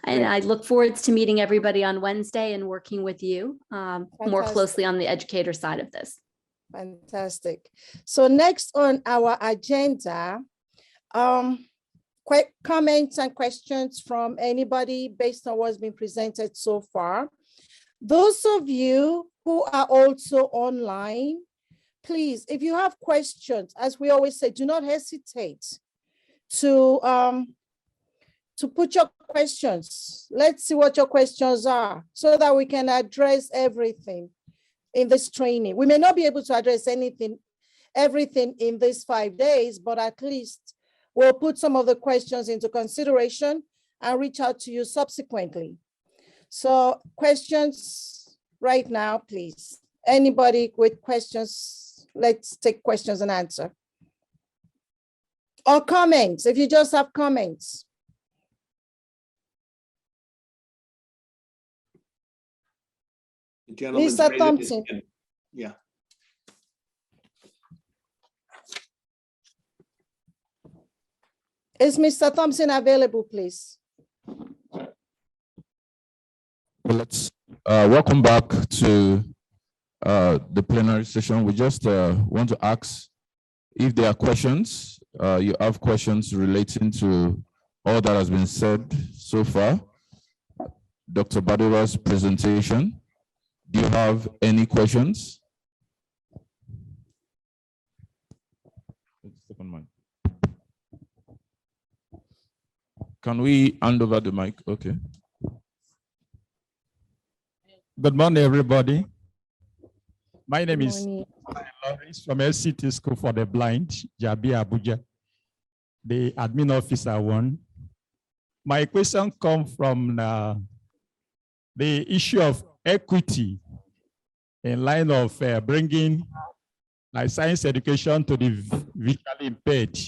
And great. I look forward to meeting everybody on Wednesday and working with you more Fantastic. closely on the educator side of this. Fantastic. So next on our agenda, quick comments and questions from anybody based on what's been presented so far. Those of you who are also online, please, if you have questions, as we always say, do not hesitate to put your questions. Let's see what your questions are so that we can address everything in this training. We may not be able to address everything in these 5 days, but at least we'll put some of the questions into consideration and reach out to you subsequently. So questions right now, please. Anybody with questions, let's take questions and answer. Or comments, if you just have comments. The gentleman's Mr. raising his Thompson. hand. Yeah. Is Mr. Thompson available, please? Well, let's welcome back to the plenary session. We just want to ask if there are questions. You have questions relating to all that has been said so far. Dr. Badura's presentation. Do you have any questions? Can we hand over the mic? Okay. Good morning, everybody. My name is Lawrence from FCT School for the Blind, Jabi Abuja, the admin officer one. My question comes from the issue of equity in line of bringing science education to the visually impaired.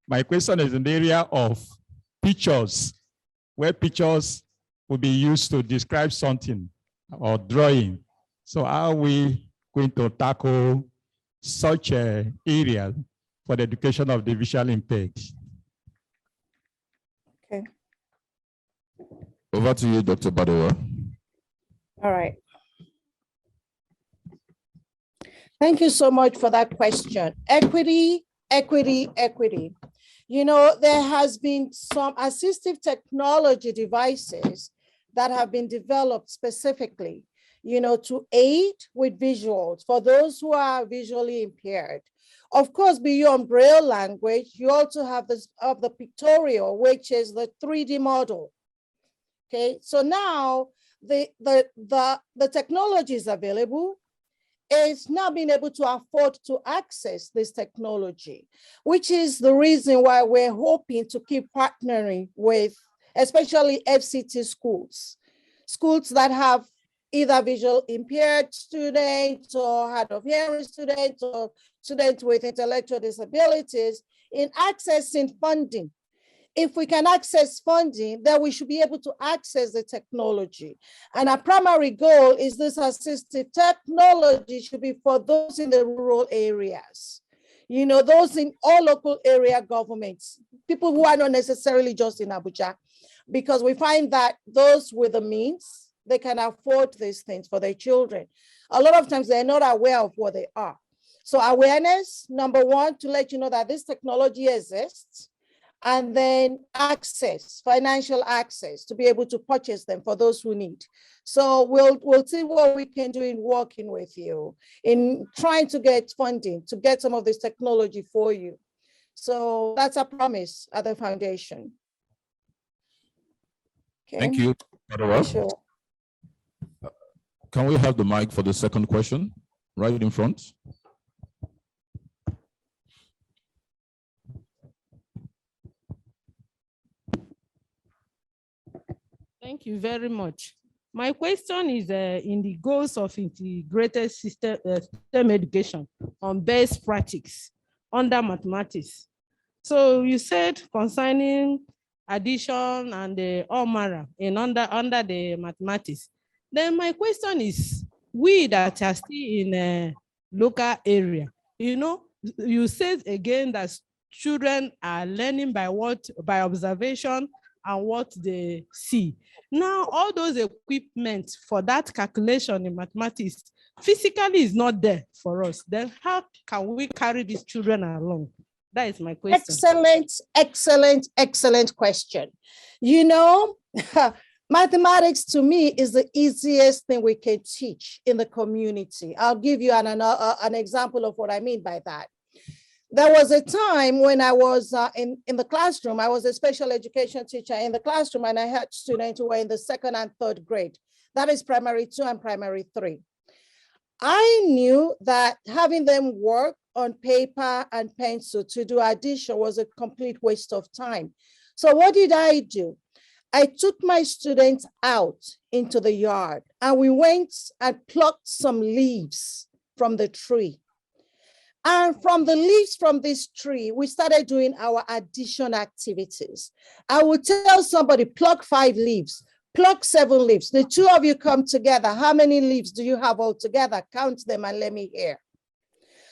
My question is in the area of pictures, where pictures will be used to describe something or drawing. So how are we going to tackle such an area for the education of the visually impaired? Okay. Over to you, Dr. Badura. All right. Thank you so much for that question. Equity, equity, equity. You know, there has been some assistive technology devices that have been developed specifically, you know, to aid with visuals for those who are visually impaired. Of course, beyond Braille language, you also have this of the pictorial, which is the 3D model. Okay, so now the technology is available. It's now being able to afford to access this technology, which is the reason why we're hoping to keep partnering with, especially FCT schools, schools that have either visual impaired students or hard of hearing students or students with intellectual disabilities in accessing funding. If we can access funding, then we should be able to access the technology. And our primary goal is this assistive technology should be for those in the rural areas. You know, those in all local area governments, people who are not necessarily just in Abuja, because we find that those with the means, they can afford these things for their children. A lot of times they're not aware of what they are. So awareness, number one, to let you know that this technology exists, and then access, financial access to be able to purchase them for those who need. So we'll see what we can do in working with you, in trying to get funding, to get some of this technology for you. So that's a promise at the foundation. Okay. Thank you. Sure. Can we have the mic for the second question right in front? Thank you very much. My question is in the goals of integrated system education on best practice under mathematics. So you said concerning addition and the OMARA in under the mathematics. Then my question is, we that are still in a local area, you know, you said again that children are learning by observation and what they see. Now, all those equipment for that calculation in mathematics physically is not there for us. Then how can we carry these children along? That is my question. Excellent question. You know, mathematics to me is the easiest thing we can teach in the community. I'll give you an example of what I mean by that. There was a time when I was in the classroom. I was a special education teacher in the classroom, and I had students who were in the 2nd and 3rd grade. That is primary 2 and primary 3. I knew that having them work on paper and pencil to do addition was a complete waste of time. So what did I do? I took my students out into the yard, and we went and plucked some leaves from the tree. And from the leaves from this tree, we started doing our addition activities. I would tell somebody, pluck 5 leaves, pluck 7 leaves. The 2 of you come together. How many leaves do you have all together? Count them and let me hear.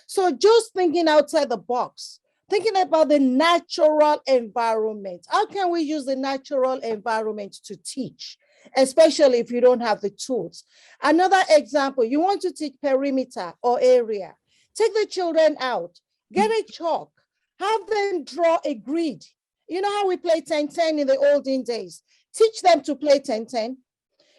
So just thinking outside the box, thinking about the natural environment. How can we use the natural environment to teach, especially if you don't have the tools? Another example, you want to teach perimeter or area. Take the children out, get a chalk, have them draw a grid. You know how we play 10-10 in the olden days? Teach them to play 10-10.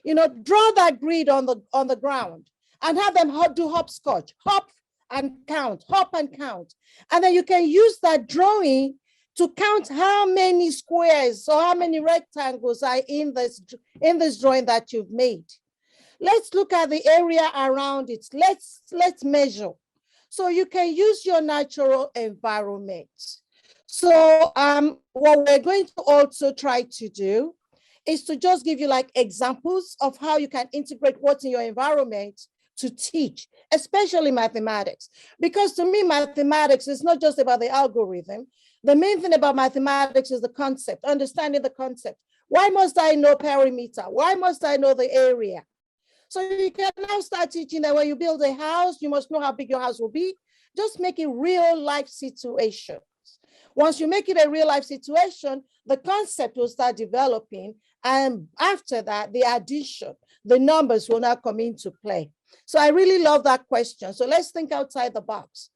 You know, draw that grid on the ground and have them do hopscotch, hop and count, hop and count. And then you can use that drawing to count how many squares or how many rectangles are in this drawing that you've made. Let's look at the area around it. Let's measure. So you can use your natural environment. So what we're going to also try to do is to just give you like examples of how you can integrate what's in your environment to teach, especially mathematics. Because to me, mathematics is not just about the algorithm. The main thing about mathematics is the concept, understanding the concept. Why must I know perimeter? Why must I know the area? So you can now start teaching that when you build a house, you must know how big your house will be. Just make it real life situations. Once you make it a real life situation, the concept will start developing. And after that, the addition, the numbers will now come into play. So I really love that question. So let's think outside the box.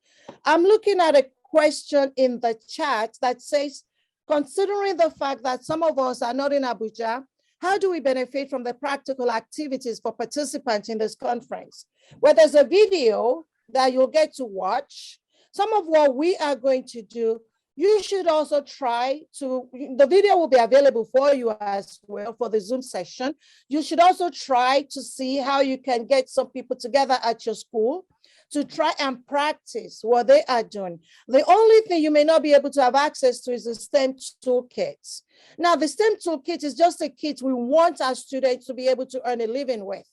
I'm looking at a question in the chat that says, considering the fact that some of us are not in Abuja, how do we benefit from the practical activities for participants in this conference? Well, there's a video that you'll get to watch. Some of what we are going to do, you should also try to, the video will be available for you as well for the Zoom session. You should also try to see how you can get some people together at your school to try and practice what they are doing. The only thing you may not be able to have access to is the STEM toolkit. Now, the STEM toolkit is just a kit we want our students to be able to earn a living with.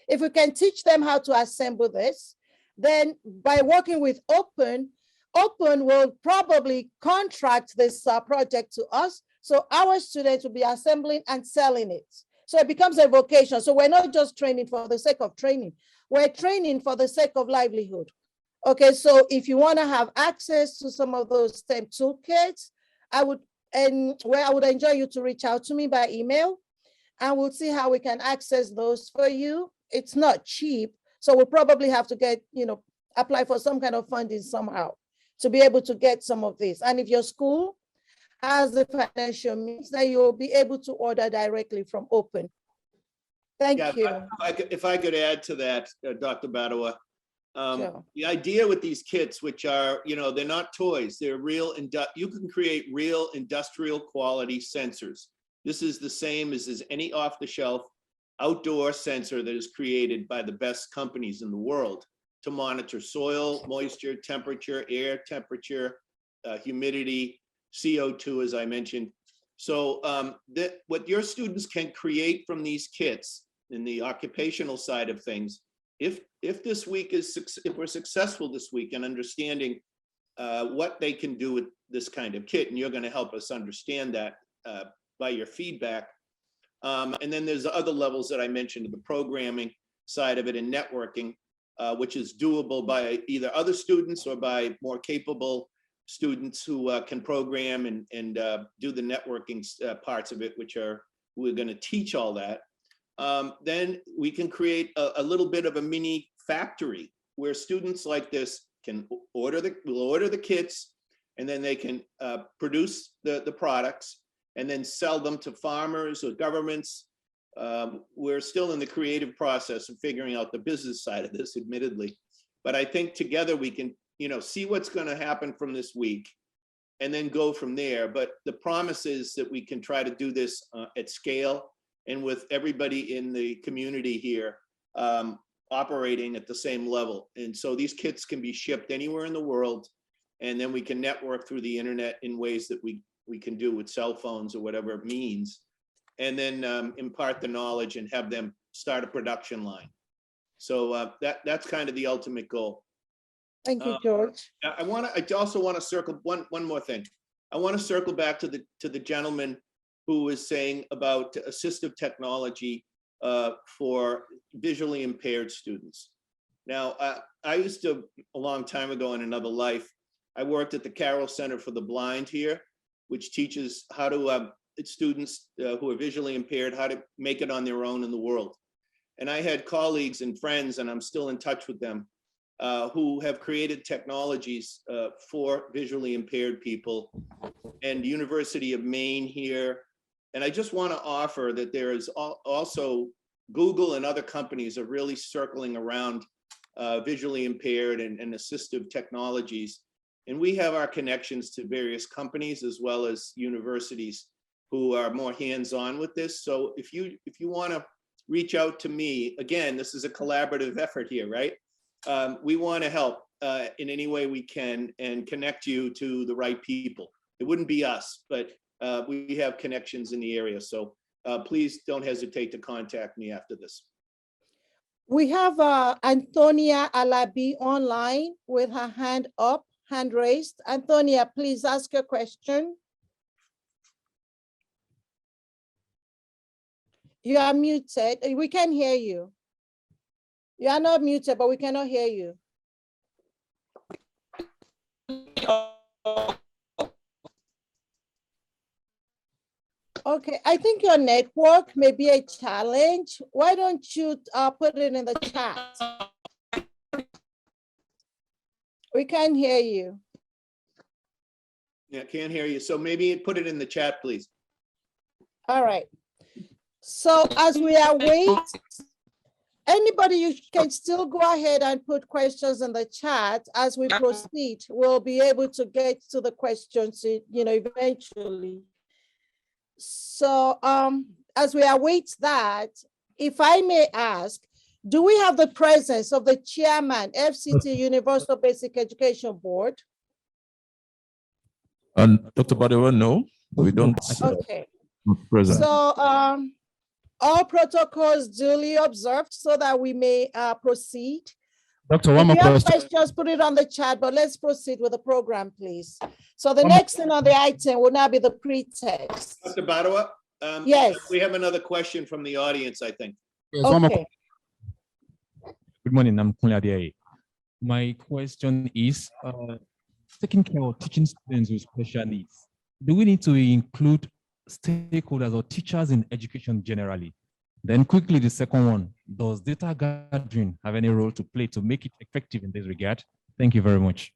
If we can teach them how to assemble this, then by working with Open will probably contract this project to us. So our students will be assembling and selling it. So it becomes a vocation. So we're not just training for the sake of training. We're training for the sake of livelihood. Okay, so if you want to have access to some of those STEM toolkits, I would enjoy you to reach out to me by email, and we'll see how we can access those for you. It's not cheap, so we'll probably have to apply for some kind of funding somehow to be able to get some of this. And if your school has the financial means, then you'll be able to order directly from Open. Thank you. If I could add to that, Dr. Badawa, Sure. The idea with these kits, which are, they're not toys, they're real, you can create real industrial quality sensors. This is the same as any off-the-shelf outdoor sensor that is created by the best companies in the world to monitor soil, moisture, temperature, air temperature, humidity, CO2, as I mentioned. So what your students can create from these kits in the occupational side of things, if we're successful this week in understanding what they can do with this kind of kit, and you're going to help us understand that by your feedback. And then there's the other levels that I mentioned, the programming side of it and networking, which is doable by either other students or by more capable students who can program and do the networking parts of it, which we're going to teach all that. Then we can create a little bit of a mini factory where students like this can order the kits, and then they can produce the products and then sell them to farmers or governments. We're still in the creative process of figuring out the business side of this, admittedly, but I think together we can, see what's going to happen from this week and then go from there. But the promise is that we can try to do this at scale and with everybody in the community here operating at the same level. And so these kits can be shipped anywhere in the world, and then we can network through the internet in ways that we can do with cell phones or whatever it means, and then impart the knowledge and have them start a production line. So that's kind of the ultimate goal. Thank you, George. I also want to circle one more thing. I want to circle back to the gentleman who was saying about assistive technology for visually impaired students. Now, I used to, a long time ago in another life, I worked at the Carroll Center for the Blind here, which teaches how to students who are visually impaired, how to make it on their own in the world. And I had colleagues and friends, and I'm still in touch with them, who have created technologies for visually impaired people, and University of Maine here. And I just want to offer that there is also Google and other companies are really circling around visually impaired and assistive technologies. And we have our connections to various companies as well as universities who are more hands-on with this. So if you want to reach out to me, again, this is a collaborative effort here, right? We want to help in any way we can and connect you to the right people. It wouldn't be us, but we have connections in the area. So please don't hesitate to contact me after this. We have Antonia Alabi online with her hand up, hand raised. Antonia, please ask your question. You are muted. We can hear you. You are not muted, but we cannot hear you. Okay, I think your network may be a challenge. Why don't you put it in the chat? We can't hear you. Yeah, can't hear you. So maybe put it in the chat, please. All right. So as we are waiting, anybody, you can still go ahead and put questions in the chat. As we proceed, we'll be able to get to the questions, eventually. So as we await that, if I may ask, do we have the presence of the chairman, FCT Universal Basic Education Board? Dr. Badewa, no, we don't. Okay. Present. So all protocols duly observed so that we may proceed. Doctor, one more If you have question. questions, put it on the chat, but let's proceed with the program, please. So the next thing on the item will now be the pretext. Dr. Badewa? Yes. We have another question from the audience, I think. Yes, one more Okay. Good morning, I'm Kunle Adeyeye. My question is, taking care of teaching students with special needs, do we need to include stakeholders or teachers in education generally? Then quickly, the second one, does data gathering have any role to play to make it effective in this regard? Thank you very much.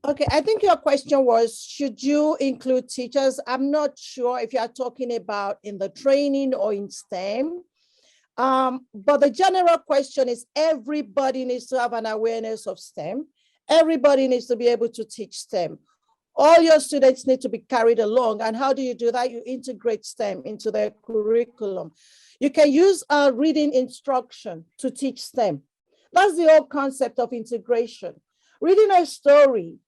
Okay, I think your question was, should you include teachers? I'm not sure if you're talking about in the training or in STEM. But the general question is everybody needs to have an awareness of STEM. Everybody needs to be able to teach STEM. All your students need to be carried along. And how do you do that? You integrate STEM into their curriculum. You can use a reading instruction to teach STEM. That's the whole concept of integration. Reading a story,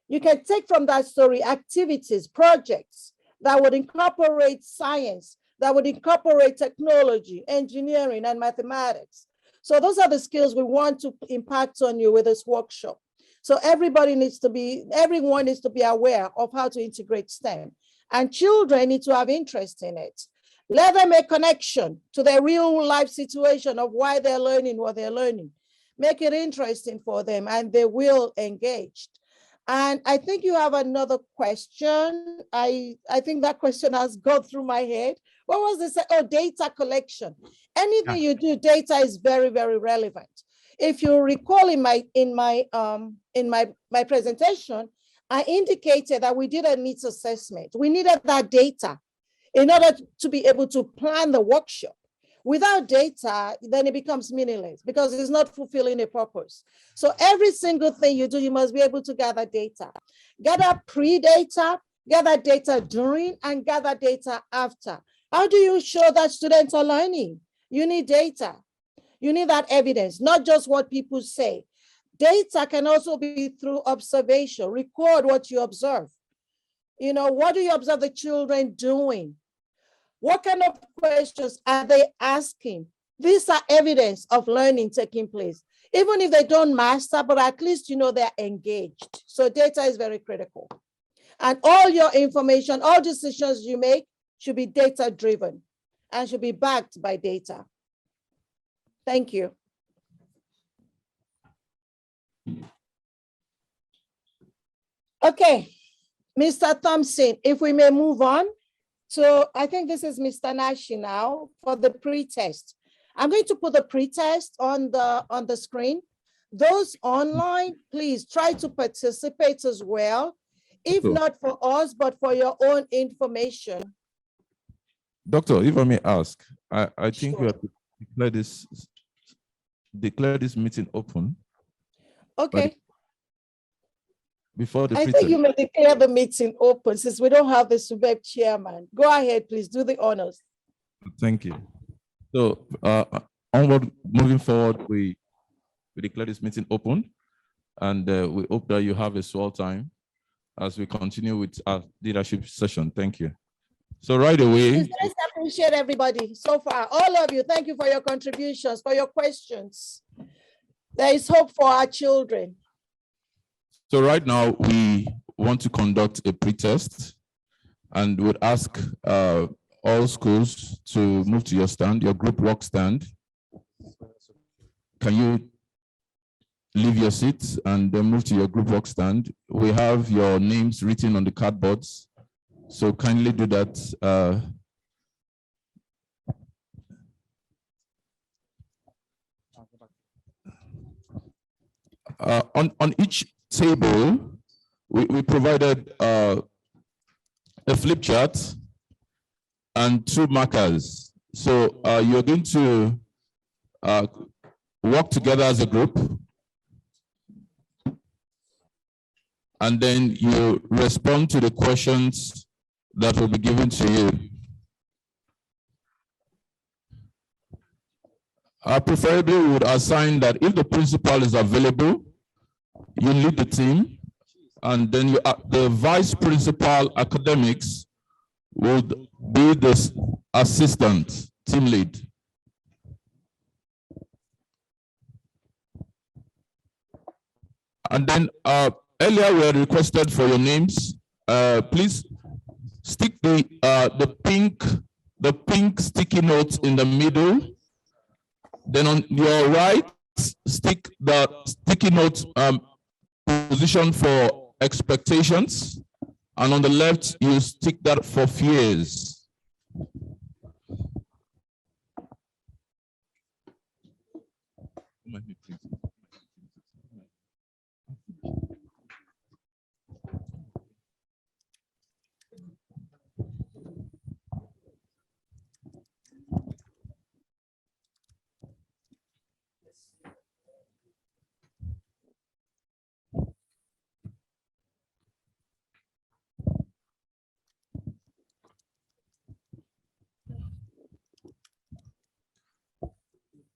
you can take from that story activities, projects that would incorporate science, that would incorporate technology, engineering, and mathematics. So those are the skills we want to impact on you with this workshop. So everyone needs to be aware of how to integrate STEM, and children need to have interest in it. Let them make connection to their real life situation of why they're learning what they're learning. Make it interesting for them and they will engage. And I think you have another question. I think that question has gone through my head. What was this? Oh, data collection. Anything you do, data is very, very relevant. If you recall in my presentation, I indicated that we did a needs assessment. We needed that data in order to be able to plan the workshop. Without data, then it becomes meaningless because it's not fulfilling a purpose. So every single thing you do, you must be able to gather data. Gather pre-data, gather data during, and gather data after. How do you show that students are learning? You need data. You need that evidence, not just what people say. Data can also be through observation. Record what you observe. You know, what do you observe the children doing? What kind of questions are they asking? These are evidence of learning taking place. Even if they don't master, but at least you know they're engaged. So data is very critical. And all your information, all decisions you make should be data driven and should be backed by data. Thank you. Okay, Mr. Thompson, if we may move on. So I think this is Mr. Nashi now for the pre-test. I'm going to put the pre-test on the screen. Those online, please try to participate as well. If not for us, but for your own information. Doctor, if I may ask, I think we have to declare this meeting open. Okay. Before the I think you may declare the meeting open since we don't have the SUBEB chairman. Go ahead, please do the honors. Thank you. So onward, moving forward, we declare this meeting open, and we hope that you have a swell time as we continue with our leadership session. Thank you. So right away. I appreciate everybody so far. All of you, thank you for your contributions, for your questions. There is hope for our children. So right now, we want to conduct a pre-test and would ask all schools to move to your stand, your group work stand. Can you leave your seats and then move to your group work stand? We have your names written on the cardboards, so kindly do that. On each table, we provided a flip chart and 2 markers. So you're going to work together as a group, and then you respond to the questions that will be given to you. Preferably, we would assign that if the principal is available, you lead the team, and then the vice principal academics would be the assistant team lead. And then earlier we had requested for your names. Please stick the pink sticky notes in the middle. Then on your right, stick the sticky note position for expectations, and on the left, you stick that for fears.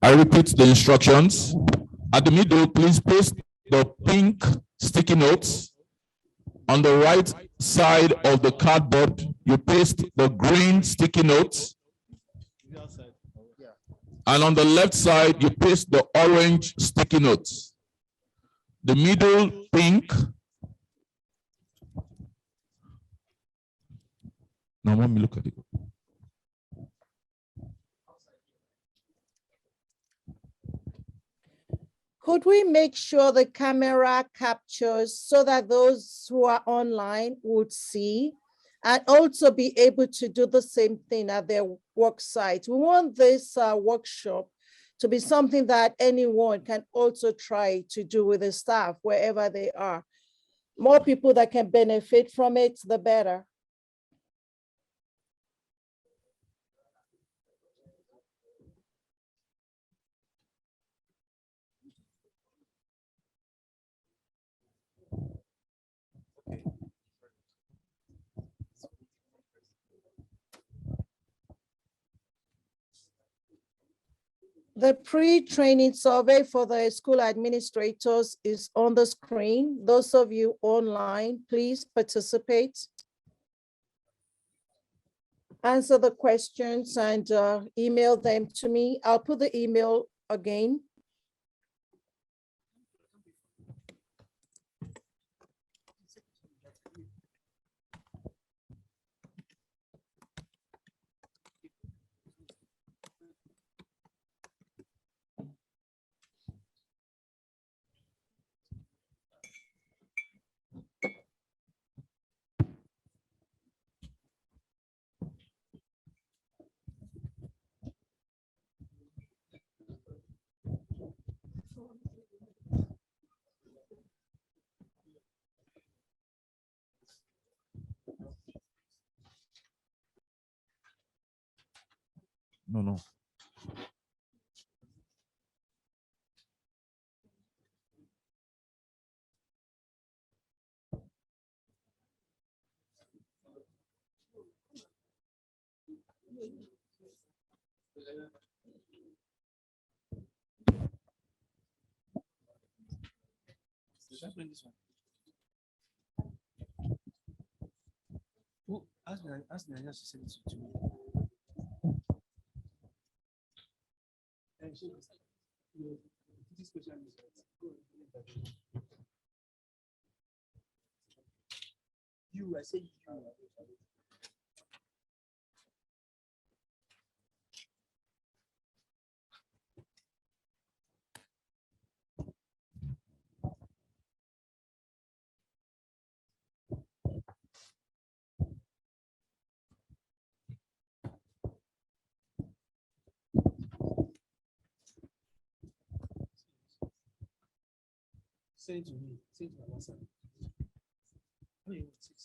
I repeat the instructions. At the middle, please paste the pink sticky notes. On the right side of the cardboard, you paste the green sticky notes. And on the left side, you paste the orange sticky notes. The middle pink. Now let me look at it. Could we make sure the camera captures so that those who are online would see and also be able to do the same thing at their work site? We want this workshop to be something that anyone can also try to do with the staff wherever they are. More people that can benefit from it, the better. The pre-training survey for the school administrators is on the screen. Those of you online, please participate. Answer the questions and email them to me. I'll put the email again. No. Should I bring this one? Who ask me to send it to me. This question is you, I say you. Send it to me. Send it to my WhatsApp. How many want six?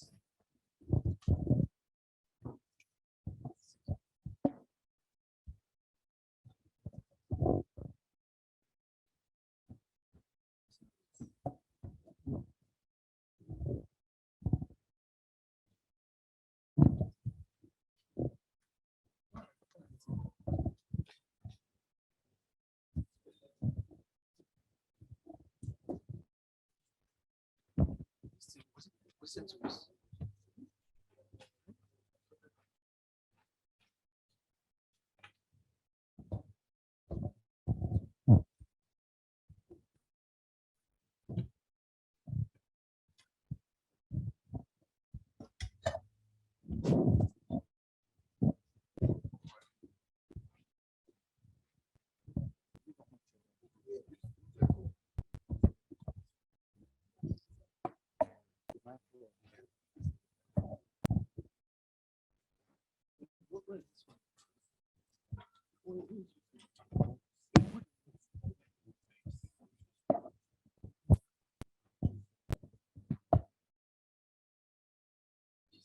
Send to us.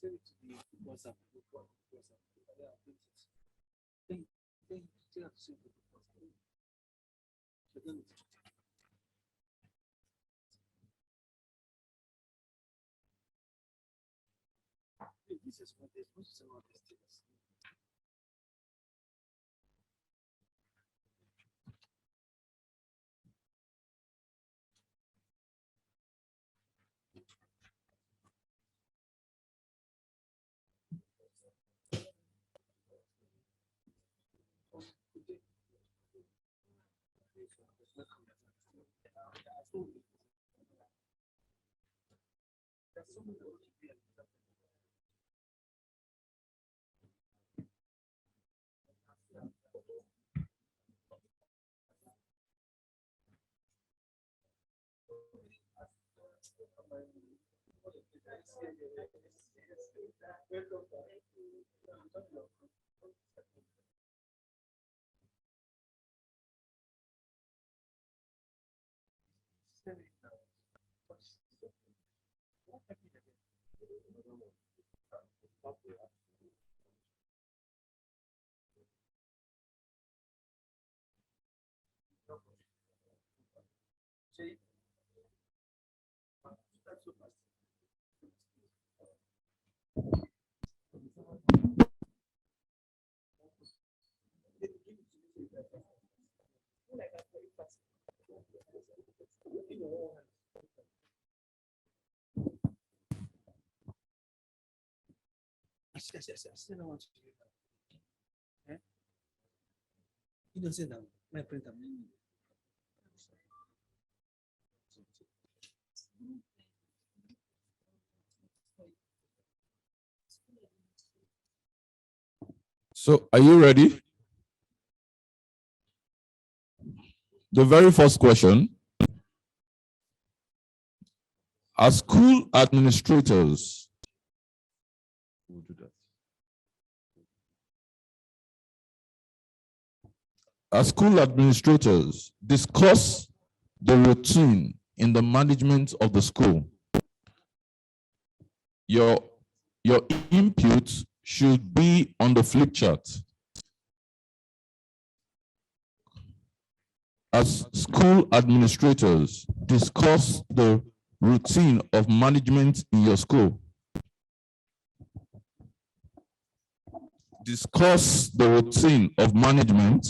Send it to me WhatsApp. Then you have to send it to WhatsApp. This is what they're supposed to say about these things. Yes. I still don't want to do that. You don't say that. My printer. So are you ready? The very first question. As school administrators, discuss the routine in the management of the school. Your input should be on the flip chart. As school administrators, discuss the routine of management in your school. Discuss the routine of management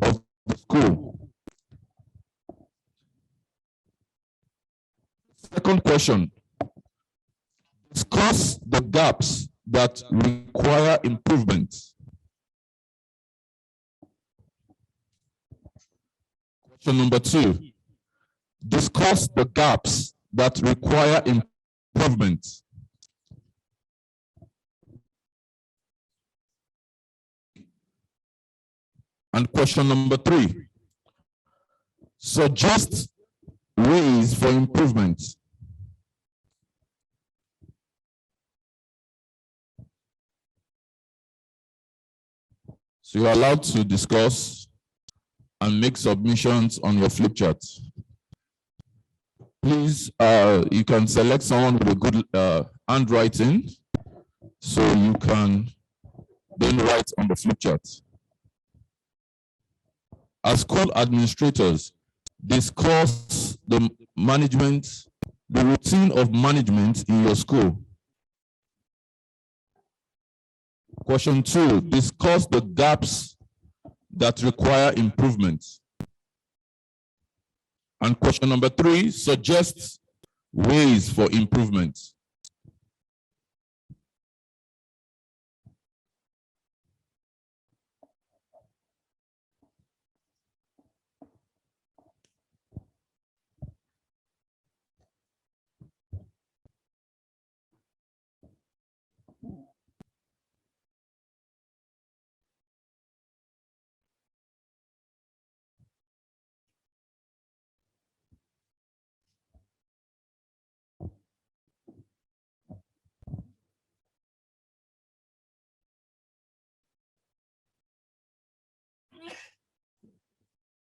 of the school. Second question. Discuss the gaps that require improvement. Question number 2. Discuss the gaps that require improvement. And question number 3. Suggest ways for improvement. So you're allowed to discuss and make submissions on your flip chart. Please, you can select someone with a good handwriting so you can then write on the flip chart. As school administrators, discuss the routine of management in your school. Question 2, discuss the gaps that require improvement. And question number 3, suggest ways for improvement.